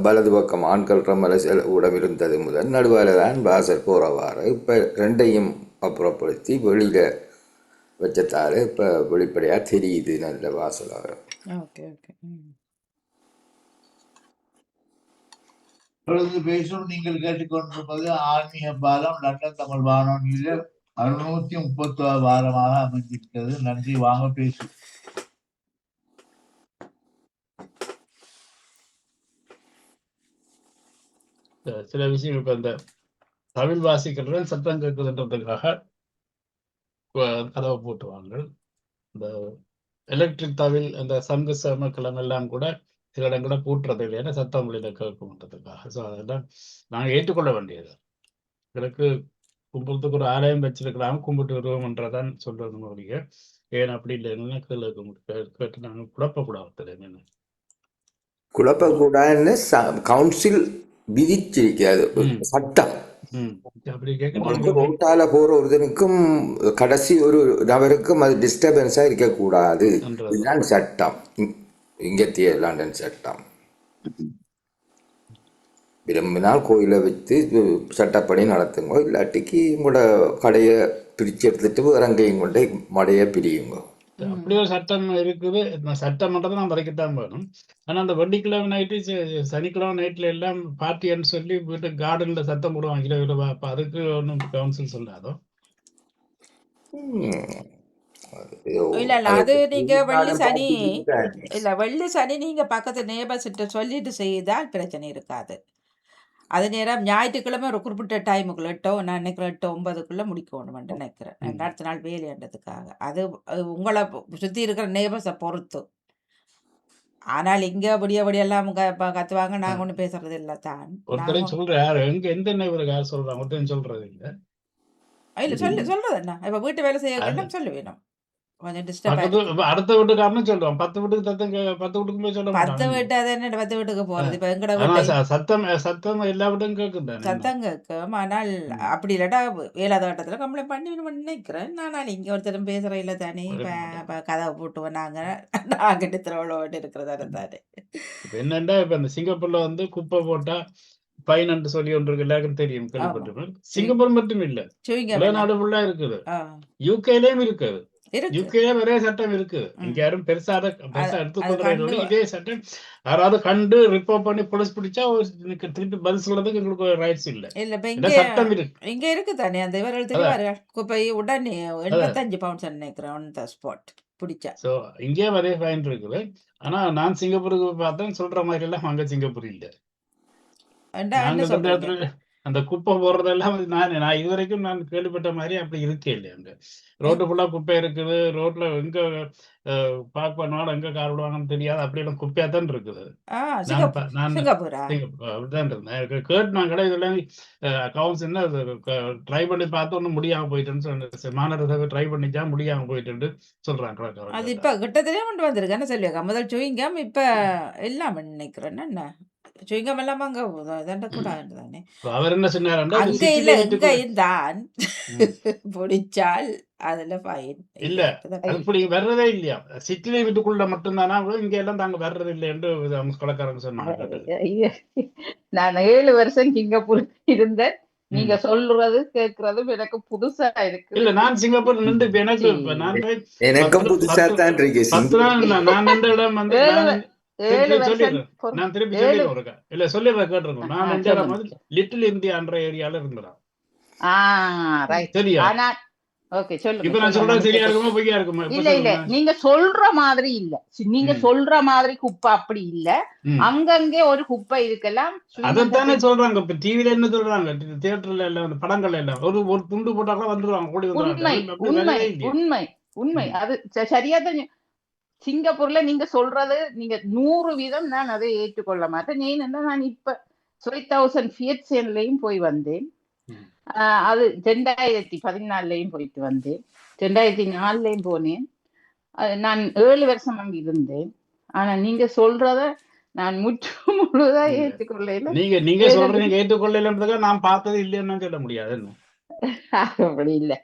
வலது பக்கம் ஆண்கள்ற மலைசல கூடம் இருந்தது முதல். நடுவால தான் வாசல் போறவாறு இப்ப ரெண்டையும் அப்புறப்படுத்தி வெளியில வச்சதால இப்ப வெளிப்படையா தெரியுது நல்ல வாசலாக. ஓகே ஓகே தொடர்ந்து பேசும். நீங்கள் கேட்டுக்கொண்டிருப்பது ஆன்மீக பாலம் லண்டன் தமிழ் வானொலியில 630 வாரமாக அமைந்திருக்கிறது. நன்றி. வாங்க பேசும். சில விஷயங்கள் இப்ப இந்த தமிழ் வாசிக்கிறவன் சத்தம் கேட்குதுன்றதுக்காக கதவை போட்டுவாங்க. இந்த எலக்ட்ரிக் தவில் அந்த சங்கு சமக்கிழமை எல்லாம் கூட சில இடங்கள பூட்டுறது இல்லையா சத்தம் வெளியில கேட்கும்ன்றதுக்காக. ஸோ அதெல்லாம் நாங்கள் ஏற்றுக்கொள்ள வேண்டியது. எனக்கு கும்பிட்றதுக்கு ஒரு ஆலயம் வச்சிருக்கிறாங்க, கும்பிட்டு வருவோம்ன்றதான் சொல்றது ஒழிய ஏன் அப்படி இல்லைன்னா கேட்டு நாங்கள் குழப்பக்கூடாது. என்னன்னு குழப்பக்கூடாதுன்னு கவுன்சில் விதிச்சிருக்காது சட்டம். அப்படி கேட்க ரோட்டால போற ஒருத்தனுக்கும் கடைசி ஒரு நபருக்கும் அது டிஸ்டர்பன்ஸா இருக்கக்கூடாது. இதுதான் சட்டம். இங்கத்திய லண்டன் சட்டம். விரும்பினால் கோயிலை வைத்து சட்டப்படி நடத்துங்க, இல்லாட்டிக்கு உங்களோட கடையை பிரிச்சு எடுத்துட்டு வேற எங்கேயும் கொண்டு மடையை பிரியுங்க. அப்படி ஒரு சட்டம் இருக்குது. சட்டம் மட்டும் தான் வரைக்கத்தான் வேணும். ஆனா அந்த வெள்ளிக்கிழமை நைட்டு சனிக்கிழமை நைட்ல எல்லாம் பார்ட்டின்னு சொல்லி வீட்டு கார்டன்ல சத்தம் போடுவாங்க. அப்ப அதுக்கு ஒன்றும் கவுன்சில் சொல்லாதோ? இல்ல அது நீங்க வெள்ளி சனி நீங்க பக்கத்து நேபர்ஸ்கிட்ட சொல்லிட்டு செய்தால் பிரச்சனை இருக்காது. அது நேரம் ஞாயிற்றுக்கிழமை ஒரு குறிப்பிட்ட டைமுக்குள்ள 8 நான் நினைக்கிறேன் 8-9 முடிக்கணும்னு நினைக்கிறேன். அடுத்த நாள் வேலைன்றதுக்காக அது உங்களை சுற்றி இருக்கிற நேபர்ஸை பொறுத்து. ஆனால் இங்க எல்லாம் கத்துவாங்க. நாங்க ஒண்ணும் பேசுறது இல்ல தான். ஒருத்தரையும் சொல்ற யாரு எங்க எந்த நைபருக்கு யார் சொல்றாங்க? ஒருத்தரையும் சொல்றது இல்ல. இல்ல சொல்றது என்ன? இப்ப வீட்டு வேலை செய்ய சொல்லு வேணும். கொஞ்சம் டிஸ்டர்ப் பக்கத்து அடுத்த வீட்டுக்காரனும் சொல்லுவான். 10 வீட்டுக்கு 10 வீட்டுக்கு போய் சொல்ல 10 மாட்டாங்க. வீட்டு அது என்ன 10 வீட்டுக்கு போறது? இப்ப எங்கட ஆனா வீட்டை சத்தம் எல்லா வீட்டும் கேட்கும் தானே. சத்தம் கேட்கும். ஆனால் அப்படி இல்லாட்டா வேலாத கட்டத்துல கம்ப்ளைண்ட் பண்ணி நினைக்கிறேன். ஆனால் இங்க ஒருத்தரும் பேசுற இல்ல தானே. இப்ப கதவை போட்டு நாங்க திரவளோட்டு இருக்கிறதான தானே. இப்ப என்னன்னா இப்ப இந்த சிங்கப்பூர்ல வந்து குப்பை போட்டா ஃபைன் என்று சொல்லி ஒன்று இருக்கு. எல்லாருக்கும் தெரியும், கேள்விப்பட்டிருப்பேன். சிங்கப்பூர் மட்டும் இல்ல, உலக நாடு ஃபுல்லா இருக்குது. யூகேலயும் இருக்குது. யூகேல ஒரே சட்டம் இருக்குது. இங்க யாரும் பெருசா எடுத்துக்கொள்றது இதே சட்டம். யாராவது கண்டு ரிப்போர்ட் பண்ணி போலீஸ் பிடிச்சா திருப்பி பதில் சொல்றதுக்கு எங்களுக்கு ரைட்ஸ் இல்ல. இல்ல சட்டம் இருக்கு. இங்க இருக்கு தானே. அந்த இவர்கள் தெரிவார்கள். குப்பை உடனே 85 பவுண்ட்ஸ் நினைக்கிறேன் on the spot பிடிச்சா. சோ இங்கே ஒரே ஃபைன் இருக்குது. ஆனா நான் சிங்கப்பூருக்கு பார்த்தேன், சொல்ற மாதிரி எல்லாம் அங்க சிங்கப்பூர் இல்ல. அந்த குப்பை போடுறதெல்லாம் நான் இதுவரைக்கும் நான் கேள்விப்பட்ட மாதிரி அப்படி இருக்கே இல்லையா. அங்க ரோட்டு ஃபுல்லா குப்பை இருக்குது. ரோட்ல எங்க பார்க் பண்ணுவாங்க, எங்க கார் விடுவாங்கன்னு தெரியாது. அப்படி எல்லாம் குப்பையா தான் இருக்குது. அப்படிதான் இருந்தேன். கேட்டு நான் கடை இதெல்லாம் கவுன்சில் ட்ரை பண்ணி பார்த்து ஒன்றும் முடியாம போயிட்டுன்னு சொன்ன மாநகர ட்ரை பண்ணிச்சா முடியாம போயிட்டு சொல்றாங்க. அது இப்ப கிட்டத்திலே கொண்டு வந்திருக்கேன்னு சொல்லியிருக்கேன். முதல் சுவிங்கம் இப்ப எல்லாம் நினைக்கிறேன். என்ன சுவிங்கம் எல்லாம் அங்க கூடாது தானே. அவர் என்ன சொன்னார், அங்க இல்ல எங்க தான் பிடிச்சால் அதுல ஃபைன் இல்ல. அப்படி வர்றதே இல்லையா, சிட்டிலே வீட்டுக்குள்ள மட்டும்தானா? இங்க எல்லாம் தாங்க வர்றது இல்லை என்று கடைக்காரங்க சொன்னாங்க. நான் 7 வருஷம் சிங்கப்பூர் இருந்தேன். நீங்க சொல்றது கேக்குறதும் எனக்கு புதுசா இருக்கு. இல்ல நான் சிங்கப்பூர் நின்று எனக்கு புதுசா தான் இருக்கு. 10 நாள் நான் இந்த இடம் வந்து நான் திருப்பி சொல்லிடுறேன். இல்ல சொல்லிடுறேன், கேட்டிருக்கோம். நான் இந்த இடம் வந்து லிட்டில் இந்தியா என்ற ஏரியால இருந்தேன். சரியா? ஓகே, சொல்லுங்க. இப்ப நான் சொல்றது சரியா இருக்குமா பொய்யா இருக்குமா? இல்ல நீங்க சொல்ற மாதிரி இல்ல. நீங்க சொல்ற மாதிரி குப்பை அப்படி இல்ல. அங்கங்கே ஒரு குப்பை இருக்கலாம். அதைத்தானே சொல்றாங்க. இப்ப டிவில என்ன சொல்றாங்க, தியேட்டர்ல எல்லாம் படங்கள் எல்லாம் ஒரு துண்டு போட்டா கூட வந்துருவாங்க, கூடி வந்துருவாங்க. உண்மை அது சரியா தான். சிங்கப்பூர்ல நீங்க சொல்றது நீங்க 100% நான் அதை ஏற்றுக்கொள்ள மாட்டேன். ஏன்னா நான் இப்ப 3000 ஃபியட்ஸன்லயும் போய் வந்தேன். அது 2014லயும் போயிட்டு வந்தேன். 2004லயும் போனேன். நான் 7 வருஷம் அங்க இருந்தேன். ஆனா நீங்க சொல்றத நான் முழுதா ஏற்றுக்கொள்ள. நீங்க சொல்றீங்க ஏற்றுக்கொள்ளன்றதுக்கு நான் பார்த்தது இல்லைன்னு சொல்ல முடியாது. அப்படி இல்ல.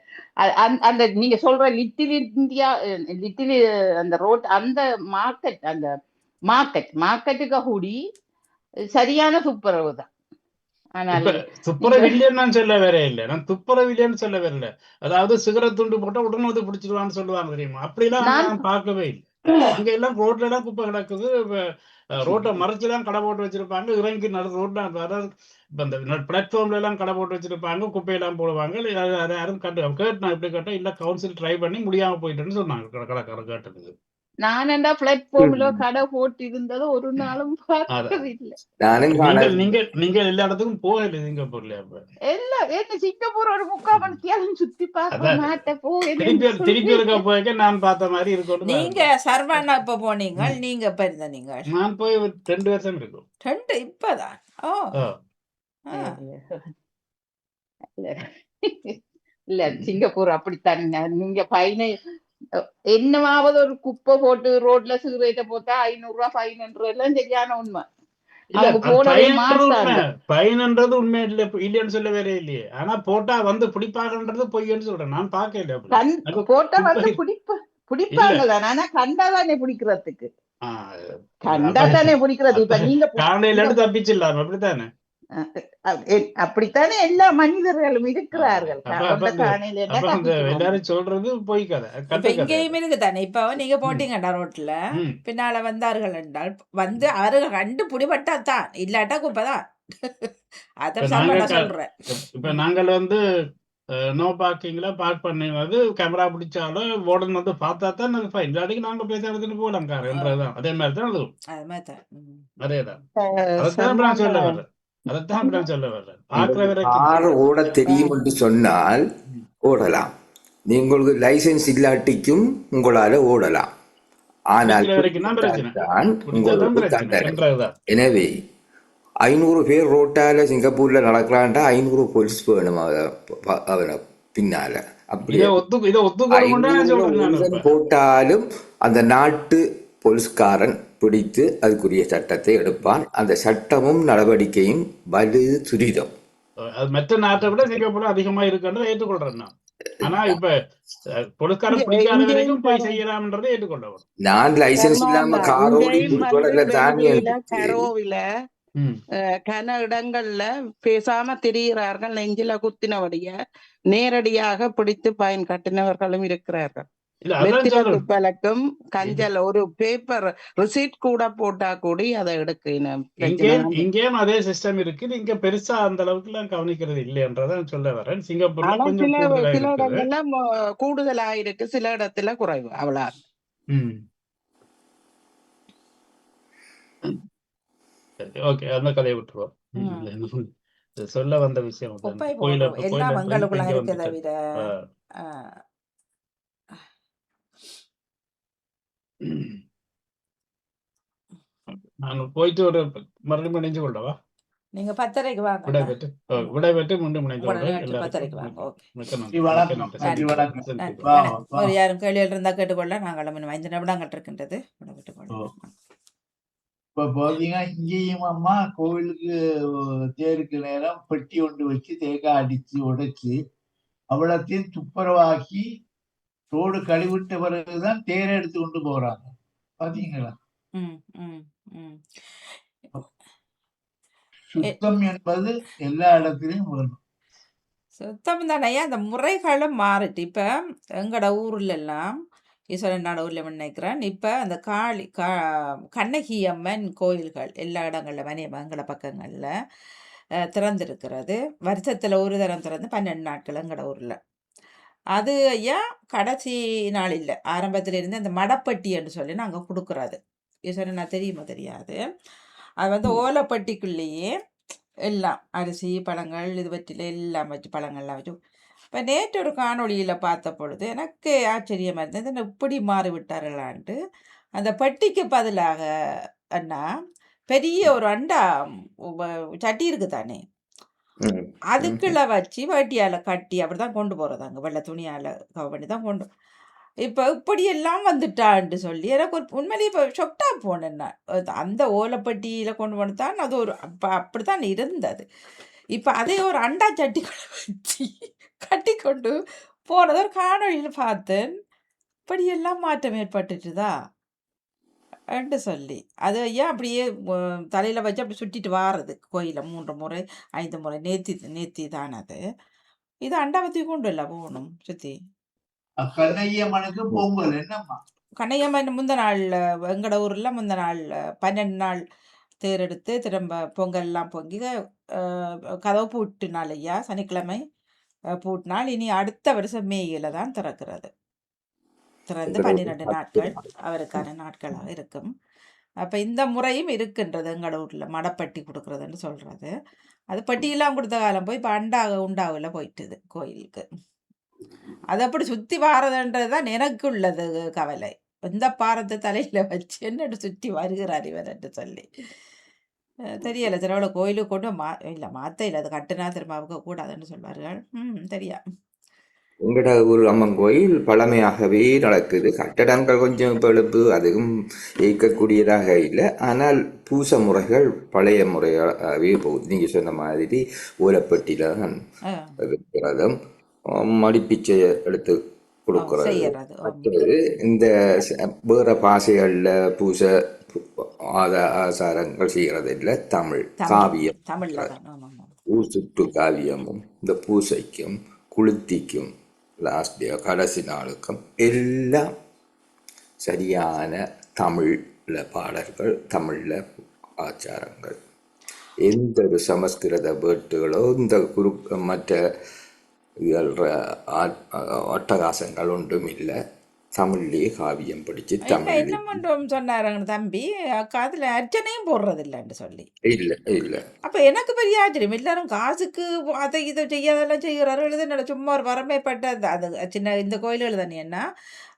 அந்த நீங்க சொல்ற லிட்டில் இந்தியா, லிட்டில் அந்த ரோட், அந்த மார்க்கெட்டுக்கு கூடி சரியான துப்புரவு தான். துப்புரவில்லைன்னு நான் சொல்ல வேற இல்ல. நான் துப்புரவில்லைன்னு சொல்ல வரல. அதாவது சிகரெட் துண்டு போட்டா உடனே வந்து பிடிச்சிருவான்னு சொல்லுவாங்க தெரியுமா? அப்படிலாம் நான் பார்க்கவே இல்லை. அங்க எல்லாம் ரோட்ல எல்லாம் குப்பை கிடக்குது. ரோட்டை மறைச்சுதான் கடை போட்டு வச்சிருப்பாங்க. இறங்கி ரோட்ல இந்த பிளாட்ஃபார்ம்ல எல்லாம் கடை போட்டு வச்சிருப்பாங்க. குப்பையெல்லாம் போடுவாங்க. யாரும் கேட்டு நான் எப்படி கேட்டேன், இல்ல கவுன்சில் ட்ரை பண்ணி முடியாம போயிட்டேன்னு சொன்னாங்க கடைக்காரர் கேட்டதுக்கு. நான் என்ன பிளாட்ஃபார்ம்ல கடை போட்டு இருந்தது ஒரு நாளும் பார்த்தது இல்ல. நீங்க எல்லா இடத்துக்கும் போகல சிங்கப்பூர்ல. அப்ப என்ன சிங்கப்பூர் ஒரு 3/4 மணிக்கு சுத்தி பார்க்க மாட்டேன். திருப்பி இருக்க போய் நான் பார்த்த மாதிரி இருக்கும். நீங்க சர்வானா இப்ப போனீங்க, நீங்க இப்ப இருந்த நீங்க? நான் போய் 2 வருஷம் இருக்கும். 2 இப்பதான்? இல்ல சிங்கப்பூர் அப்படித்தான். நீங்க பையனை என்னவாவது ஒரு குப்பை போட்டு ரோட்ல சிகரெட்டை போட்டா 500 ரூபாய் ஃபைன் எல்லாம் சரியான உண்மை. பயன்ன்றது உண்மை இல்லைன்னு சொல்ல வேற இல்லையே. ஆனா போட்டா வந்து பிடிப்பாங்கன்றது பொய்ன்னு சொல்றேன். நான் பார்க்கல. போட்டா வந்து பிடிப்பாங்க. ஆனா கண்டாதானே பிடிக்கிறதுக்கு, கண்டாதானே பிடிக்கிறது. இப்ப நீங்க காலையில தப்பிச்சிடலாம். அப்படித்தானே? அப்படித்தானே எல்லா மனிதர்களும் இருக்கிறார்கள். எல்லாரும் சொல்றது போய் கதை. இங்கேயும் இருக்குதானே. இப்ப நீங்க போட்டீங்கடா ரோட்ல, பின்னால வந்தார்கள் என்றால் வந்து அவர்கள் கண்டு பிடிபட்டாதான், இல்லாட்டா குப்பைதான். அதான் சொல்றேன். இப்ப நாங்கள் வந்து நோ பார்க்கிங்ல பார்க் பண்ணது கேமரா பிடிச்சாலும் வார்டன் வந்து பார்த்தா தான் நாங்க ஃபைன். இல்லாட்டிக்கு நாங்க பேசுறதுன்னு போலாம் காரன்றதுதான். அதே மாதிரி தான் அதுவும் அதேதான். அதான் நான் சொல்ல வர்றேன். கார் ஓட தெரியும் என்று சொன்னால் ஓடலாம். உங்களுக்கு லைசன்ஸ் இல்லாட்டிக்கும் உங்களால ஓடலாம். ஆனால் பிடிக்கிற வரைக்கும் தான் பிரச்சனை, பிடித்தால்தான் பிடிச்சாதான் உங்களுக்கு பிரச்சனை தண்டனை. என்றதுதான். எனவே 500 பேர் ரோட்டால சிங்கப்பூர்ல நடக்கிறான்டா 500 போலீஸ் வேணும் அவனை பின்னால. அப்படி இதை ஒத்துக்கொள்ள கொண்டா நான் 500 சொல்றேன் நான் ஒருவன் இப்ப. போட்டாலும் அந்த நாட்டு போலீஸ்காரன் பிடித்து அதுக்குரிய சட்டத்தை எடுப்பான். அந்த சட்டமும் நடவடிக்கையும் வலு துரிதம். அது மற்ற நாட்டை விட சிங்கப்பூர்ல அதிகமா இருக்குன்றதை ஏற்றுக்கொள்றேன் நான். ஆனா இப்ப பொலிஸ்காரன் பிடிக்காத வரைக்கும் போய் செய்யலாம்ன்றதை ஏற்றுக்கொள்ளவும். நான் லைசன்ஸ் இல்லாம கார் ஓடி குறுக்கோடல தாண்டி கரோவில கன இடங்கள்ல பேசாம திரிகிறார்கள், நெஞ்சில குத்தினபடிய நேரடியாக பிடித்து பயன் கட்டினவர்களும் இருக்கிறார்கள். பழக்கம் கஞ்சல் ஒரு பேப்பர் ரிசீட் கூட போட்டா கூடி அதை எடுக்கணும். இங்கேயும் அதே சிஸ்டம் இருக்கு. இங்க பெருசா அந்த அளவுக்கு எல்லாம் கவனிக்கிறது இல்லையன்றதான் சொல்ல வரேன். சிங்கப்பூர்ல ஆனா கொஞ்சம் சில இடங்கள்ல கூடுதலா இருக்கு, சில இடத்துல குறைவு, அவ்வளவு. ஓகே, அந்த கதையை விட்டுருவோம். சொல்ல வந்த விஷயம் எல்லாம் எங்களுக்குள்ள இருக்கிறத விட நான் போயிட்டு ஒரு மறுபடியும் இணைஞ்சு கொள்ளவா? நீங்க 10:30க்கு வாங்க. விடைபெற்று மீண்டும் இணைஞ்சு கொள்றேன். 10:30க்கு வாங்க. ஓகே. யாரும் கேள்விகள் இருந்தா கேட்டுக்கொள்ள. நாங்கள் 5 நிமிடங்கள் இருக்கின்றது. இப்ப பாத்தீங்கன்னா இங்கேயும் அம்மா கோவிலுக்கு தேருக்கு நேரம் பெட்டி ஒன்று வச்சு தேங்காய் அடிச்சு உடைச்சு அவ்வளத்தையும் துப்புரவாக்கி ரோடு கழிவிட்ட பிறகுதான் தேரை எடுத்து கொண்டு போறாங்க. பாத்தீங்களா? சுத்தம் என்பது எல்லா இடத்திலையும் வேணும். சுத்தம் தானே. அந்த முறைகளும் மாறிட்டு இப்ப எங்கட ஊர்ல எல்லாம் ஈஸ்வரன் ஊர்ல நினைக்கிறேன். இப்ப அந்த கண்ணகி அம்மன் கோயில்கள் எல்லா இடங்கள்ல எங்கட பக்கங்கள்ல திறந்திருக்கிறது. வருஷத்துல ஒரு தரம் திறந்து 12 நாட்கள் எங்கட ஊர்ல. அது ஐயா கடைசி நாள் இல்லை, ஆரம்பத்துல இருந்து அந்த மடப்பட்டி என்று சொல்லி நாங்க கொடுக்கறது. ஈஸ்வரன் நான் தெரியுமா தெரியாது. அது ஓலைப்பட்டிக்குள்ளேயே எல்லாம் அரிசி பழங்கள் இது வச்சில எல்லாம் வச்சு பழங்கள்லாம் வச்சு. இப்போ நேற்று ஒரு காணொளியில் பார்த்த பொழுது எனக்கு ஆச்சரியமாக இருந்தது, இப்படி மாறிவிட்டார்களான்ட்டு. அந்த பட்டிக்கு பதிலாக அண்ணா பெரிய ஒரு அண்டா சட்டி இருக்கு தானே, அதுக்குள்ள வச்சு வேட்டியால் கட்டி அப்படிதான் கொண்டு போகிறதாங்க. வெள்ளை துணியால் கவர் பண்ணி தான் கொண்டு. இப்போ இப்படியெல்லாம் வந்துட்டான்னு சொல்லி எனக்கு ஒரு உண்மையிலேயே இப்போ ஷொக்டாக போனேன் நான். அந்த ஓலைப்பட்டியில் கொண்டு போனதான் அது ஒரு அப்படித்தான் இருந்தது. இப்போ அதே ஒரு அண்டா சட்டிக்குள்ள வச்சு கட்டி கொண்டு போனதை ஒரு காணொலியில் பார்த்தேன். இப்படியெல்லாம் மாற்றம் ஏற்பட்டுச்சுதா என்று சொல்லி அது ஏன் அப்படியே தலையில் வச்சு அப்படி சுட்டிட்டு வாரது கோயிலில் 3 முறை 5 முறை நேத்தி தான் அது. இது அண்டாவத்தி கொண்டு இல்லை போகணும் சுற்றி. கண்ணையம்மனுக்கு பொங்கல் என்னம்மா? கண்ணையம்மன் முந்த நாள் எங்கட ஊர்ல முந்த நாள் 12 நாள் தேர் எடுத்து திரும்ப பொங்கல் எல்லாம் பொங்கி கதவு பூட்டினாள் ஐயா. சனிக்கிழமை பூட்டினால் இனி அடுத்த வருஷம் மேயில தான் திறக்கிறது. திறந்து 12 நாட்கள் அவருக்கான நாட்களாக இருக்கும். அப்ப இந்த முறையும் இருக்கின்றது எங்கட ஊர்ல மடப்பட்டி கொடுக்கறதுன்னு சொல்றது. அது பட்டியெல்லாம் கொடுத்த காலம் போய் இப்போ உண்டாவில் போயிட்டுது கோயிலுக்கு. அது அப்படி சுத்தி வாரதுன்றதுதான் எனக்கு உள்ளது கவலை. எந்த பாரத்தை தலையில வச்சு என்னட்டு சுற்றி வருகிறார் இவர் என்று சொல்லி தெரியல. சிலவளை கோயிலுக்கு கொண்டு இல்லை மாத்த இல்லை, அது கட்டுனா திரும்ப அவங்க கூடாதுன்னு சொல்வார்கள். தெரியா. எங்கட ஒரு அம்மன் கோயில் பழமையாகவே நடக்குது. கட்டடங்கள் கொஞ்சம் பழுப்பு, அதுவும் இயக்கக்கூடியதாக இல்லை. ஆனால் பூச முறைகள் பழைய முறையாகவே போகுது. நீங்க சொன்ன மாதிரி ஓலைப்பட்டியில தான் இருக்கிறதும் மடிப்பிச்சையை எடுத்து கொடுக்கறது. மற்றது இந்த வேற பாசைகள்ல பூசை ஆசாரங்கள் செய்யறது இல்லை. தமிழ் காவியம், ஊர் சுற்று காவியமும் இந்த பூசைக்கும் குளித்திக்கும் லாஸ்ட் டே கடைசி நாளுக்கும் எல்லாம் சரியான தமிழ்ல பாடல்கள், தமிழ்ல ஆச்சாரங்கள். எந்த ஒரு சமஸ்கிருத வேட்டுகளோ இந்த மற்ற அட்டகாசங்கள் ஒன்றும் இல்லை. தமிழ்லயே காவியம் படிச்சு தமிழ் என்ன சொன்னாருங்க தம்பி, அதுல அர்ச்சனையும் போடுறது இல்லைன்னு சொல்லி. இல்ல இல்ல அப்ப எனக்கு பெரிய ஆச்சரியம். எல்லாரும் காசுக்கு அதை இதை செய்யாதெல்லாம் செய்கிறார்கள். இது சும்மா ஒரு வரமைப்பட்ட அது சின்ன இந்த கோயில்கள் தானே என்ன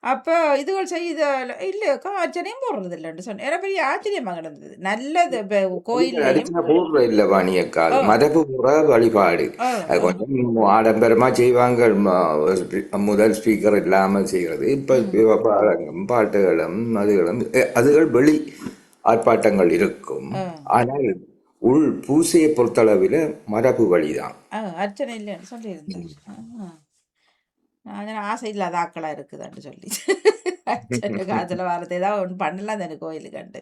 அப்போ இதுகள் செய்த இல்லைக்கா அர்ச்சனையும் போடுறது இல்லைன்னு சொன்னேன். எனக்கு பெரிய ஆச்சரியமாக கிடந்தது. நல்லது இப்போ கோயில்லையும் அடிச்சா போடுற இல்ல வாணியக்கால் ஓ மரபு முறை வழிபாடு ஓ அது ஓ கொஞ்சம் ஆடம்பரமா செய்வாங்க. முதல் ஸ்பீக்கர் இல்லாம செய்யறது இப்ப ம் பாட்டுகளும் அதுகளும் அதுகள் வெளி ஆர்ப்பாட்டங்கள் இருக்கும். ஓ ஆனால் உள் பூசையை பொறுத்தளவில் மரபு வழிதான். அர்ச்சனை இல்லைன்னு சொல்லியிருந்தேன். நான் ஆசை இல்லாத ஆக்களாக இருக்குதான்னு சொல்லி அர்ச்சனை காதில் வரது ஏதாவது ஒன்று பண்ணலாம் தானே கோயிலுக்கண்டு.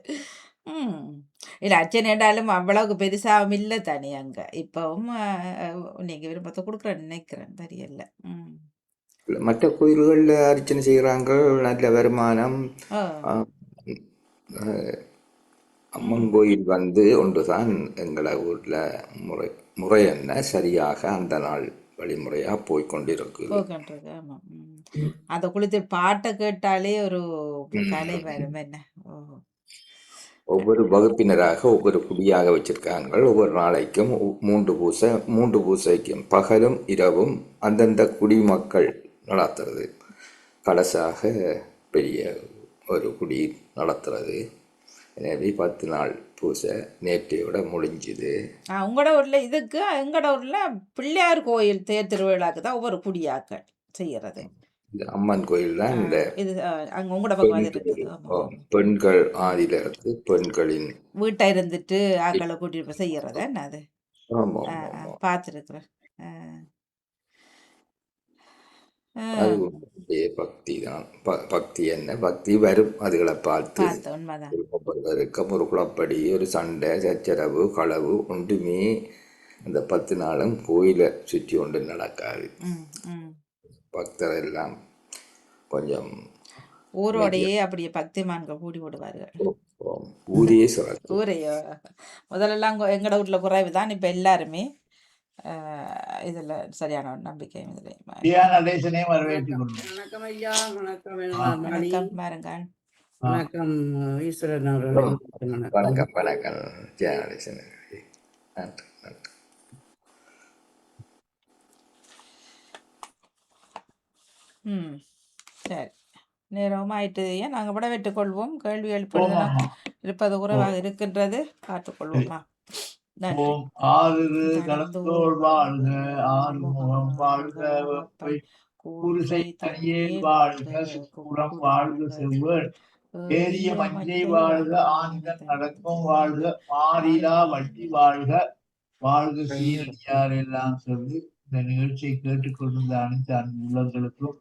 இல்லை அர்ச்சனை என்றாலும் அவ்வளவுக்கு பெருசாகவும் இல்லை தானே அங்கே இப்போவும் நீங்கள் விருப்பத்தை கொடுக்குறேன்னு நினைக்கிறேன். தெரியல. மற்ற கோயில்களில் அர்ச்சனை செய்கிறாங்க, நல்ல வருமானம். ஓ அம்மன் கோயில் ஒன்றுதான் எங்களை ஊரில் முறை என்ன சரியாக அந்த நாள் வழிமுறையாக போய்கொண்டிருக்கு. போய்கொண்டிருக்கு. ஆமாம். அந்த குளித்து பாட்டை கேட்டாலே ஒரு கலை வரும் என்ன. ஒவ்வொரு வகுப்பினராக ஒவ்வொரு குடியாக வச்சிருக்காங்க. ஒவ்வொரு நாளைக்கும் 3 பூசைக்கும் பகலும் இரவும் அந்தந்த குடிமக்கள் நடத்துறது. கலசாக பெரிய ஒரு குடி நடத்துறது. எனவே 10 நாள் பூசை நேற்றையோட முடிஞ்சுது. உங்களோட ஊரில் இதுக்கு எங்களோட ஊரில் பிள்ளையார் கோயில் தேர் திருவிழாக்கு தான் ஒவ்வொரு குடியாக்கள் செய்யறது. இந்த அம்மன் கோயில் தான் இந்த இது அங்கே உங்களோட பக்கம் அது இருக்குது. பெண்கள் ஆதியிலிருந்து பெண்களின் வீட்டை இருந்துட்டு ஆக்களை கூட்டிட்டு போய் செய்யறத என்ன அது பார்த்துருக்குறேன். பக்தி தான். பக்தி என்ன பக்தி வரும் அதுகளை பார்த்து உண்மைதான். ஒவ்வொருவருக்கும் ஒரு குளப்படி, ஒரு சண்டை, சச்சரவு, களவு ஒன்றுமே அந்த 10 நாளும் கோயிலை சுற்றி ஒன்று நடக்காது. பக்தர் எல்லாம் கொஞ்சம் ஊரோடையே அப்படியே பக்திமான்கள் கூடி விடுவார்கள். ஊரே சிறப்பு. ஊரையோ முதலெல்லாம் எங்களோட வீட்டில் குறைவு தான். இப்போ எல்லாருமே இதுல சரியான நம்பிக்கை. வணக்கம் ஐயா. வணக்கம் வணக்கம் பாருங்கள். வணக்கம் ஈஸ்வரன் அவர்களே. வணக்கம் வணக்கம் ஜெயநடேசன். நன்றி நன்றி. சரி, நேரம் ஆயிட்டு. ஏன் நாங்கள் விட வெட்டுக்கொள்வோம். கேள்வி எழுப்புவதெல்லாம் இருப்பது குறைவாக இருக்கின்றது. பார்த்துக்கொள்வோமா. ஓம் ஆறு கலந்தோள் வாழ்க, ஆறுமுகம் வாழ்க, வெப்பை குருசை தனியேல் வாழ்க, சுக்குளம் வாழ்க, செவ்வேள் ஏரிய மஞ்சை வாழ்க, ஆண்கள் நடக்கும் வாழ்க, மாறிலா வண்டி வாழ்க, வாழ்க சீரடியார் எல்லாம் சொல்லி இந்த நிகழ்ச்சியை கேட்டுக்கொண்டிருந்த அனைத்து அன்பு உள்ளங்களுக்கும்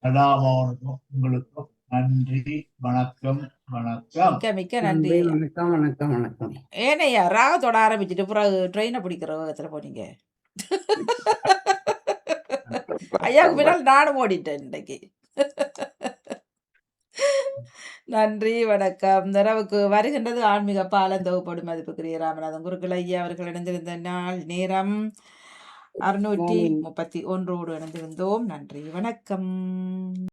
கடாமோனுக்கும் உங்களுக்கும் நன்றி. வணக்கம் வணக்கம். மிக்க நன்றி. வணக்கம் வணக்கம் வணக்கம். ஏனையா ராகத்தோட ஆரம்பிச்சுட்டு பிறகு ட்ரெயினை பிடிக்கிற வேகத்துல போனீங்க. ஐயாவுக்கு பின்னால் நானும் ஓடிட்டேன் இன்னைக்கு. நன்றி வணக்கம். தரவுக்கு வருகின்றது ஆன்மீக பாலந்தொகுப்படும் மதிப்புக்குரிய ராமநாதன் குருக்கள் ஐயா அவர்கள் இணைந்திருந்த நாள் நேரம் 631 இணைந்திருந்தோம். நன்றி வணக்கம்.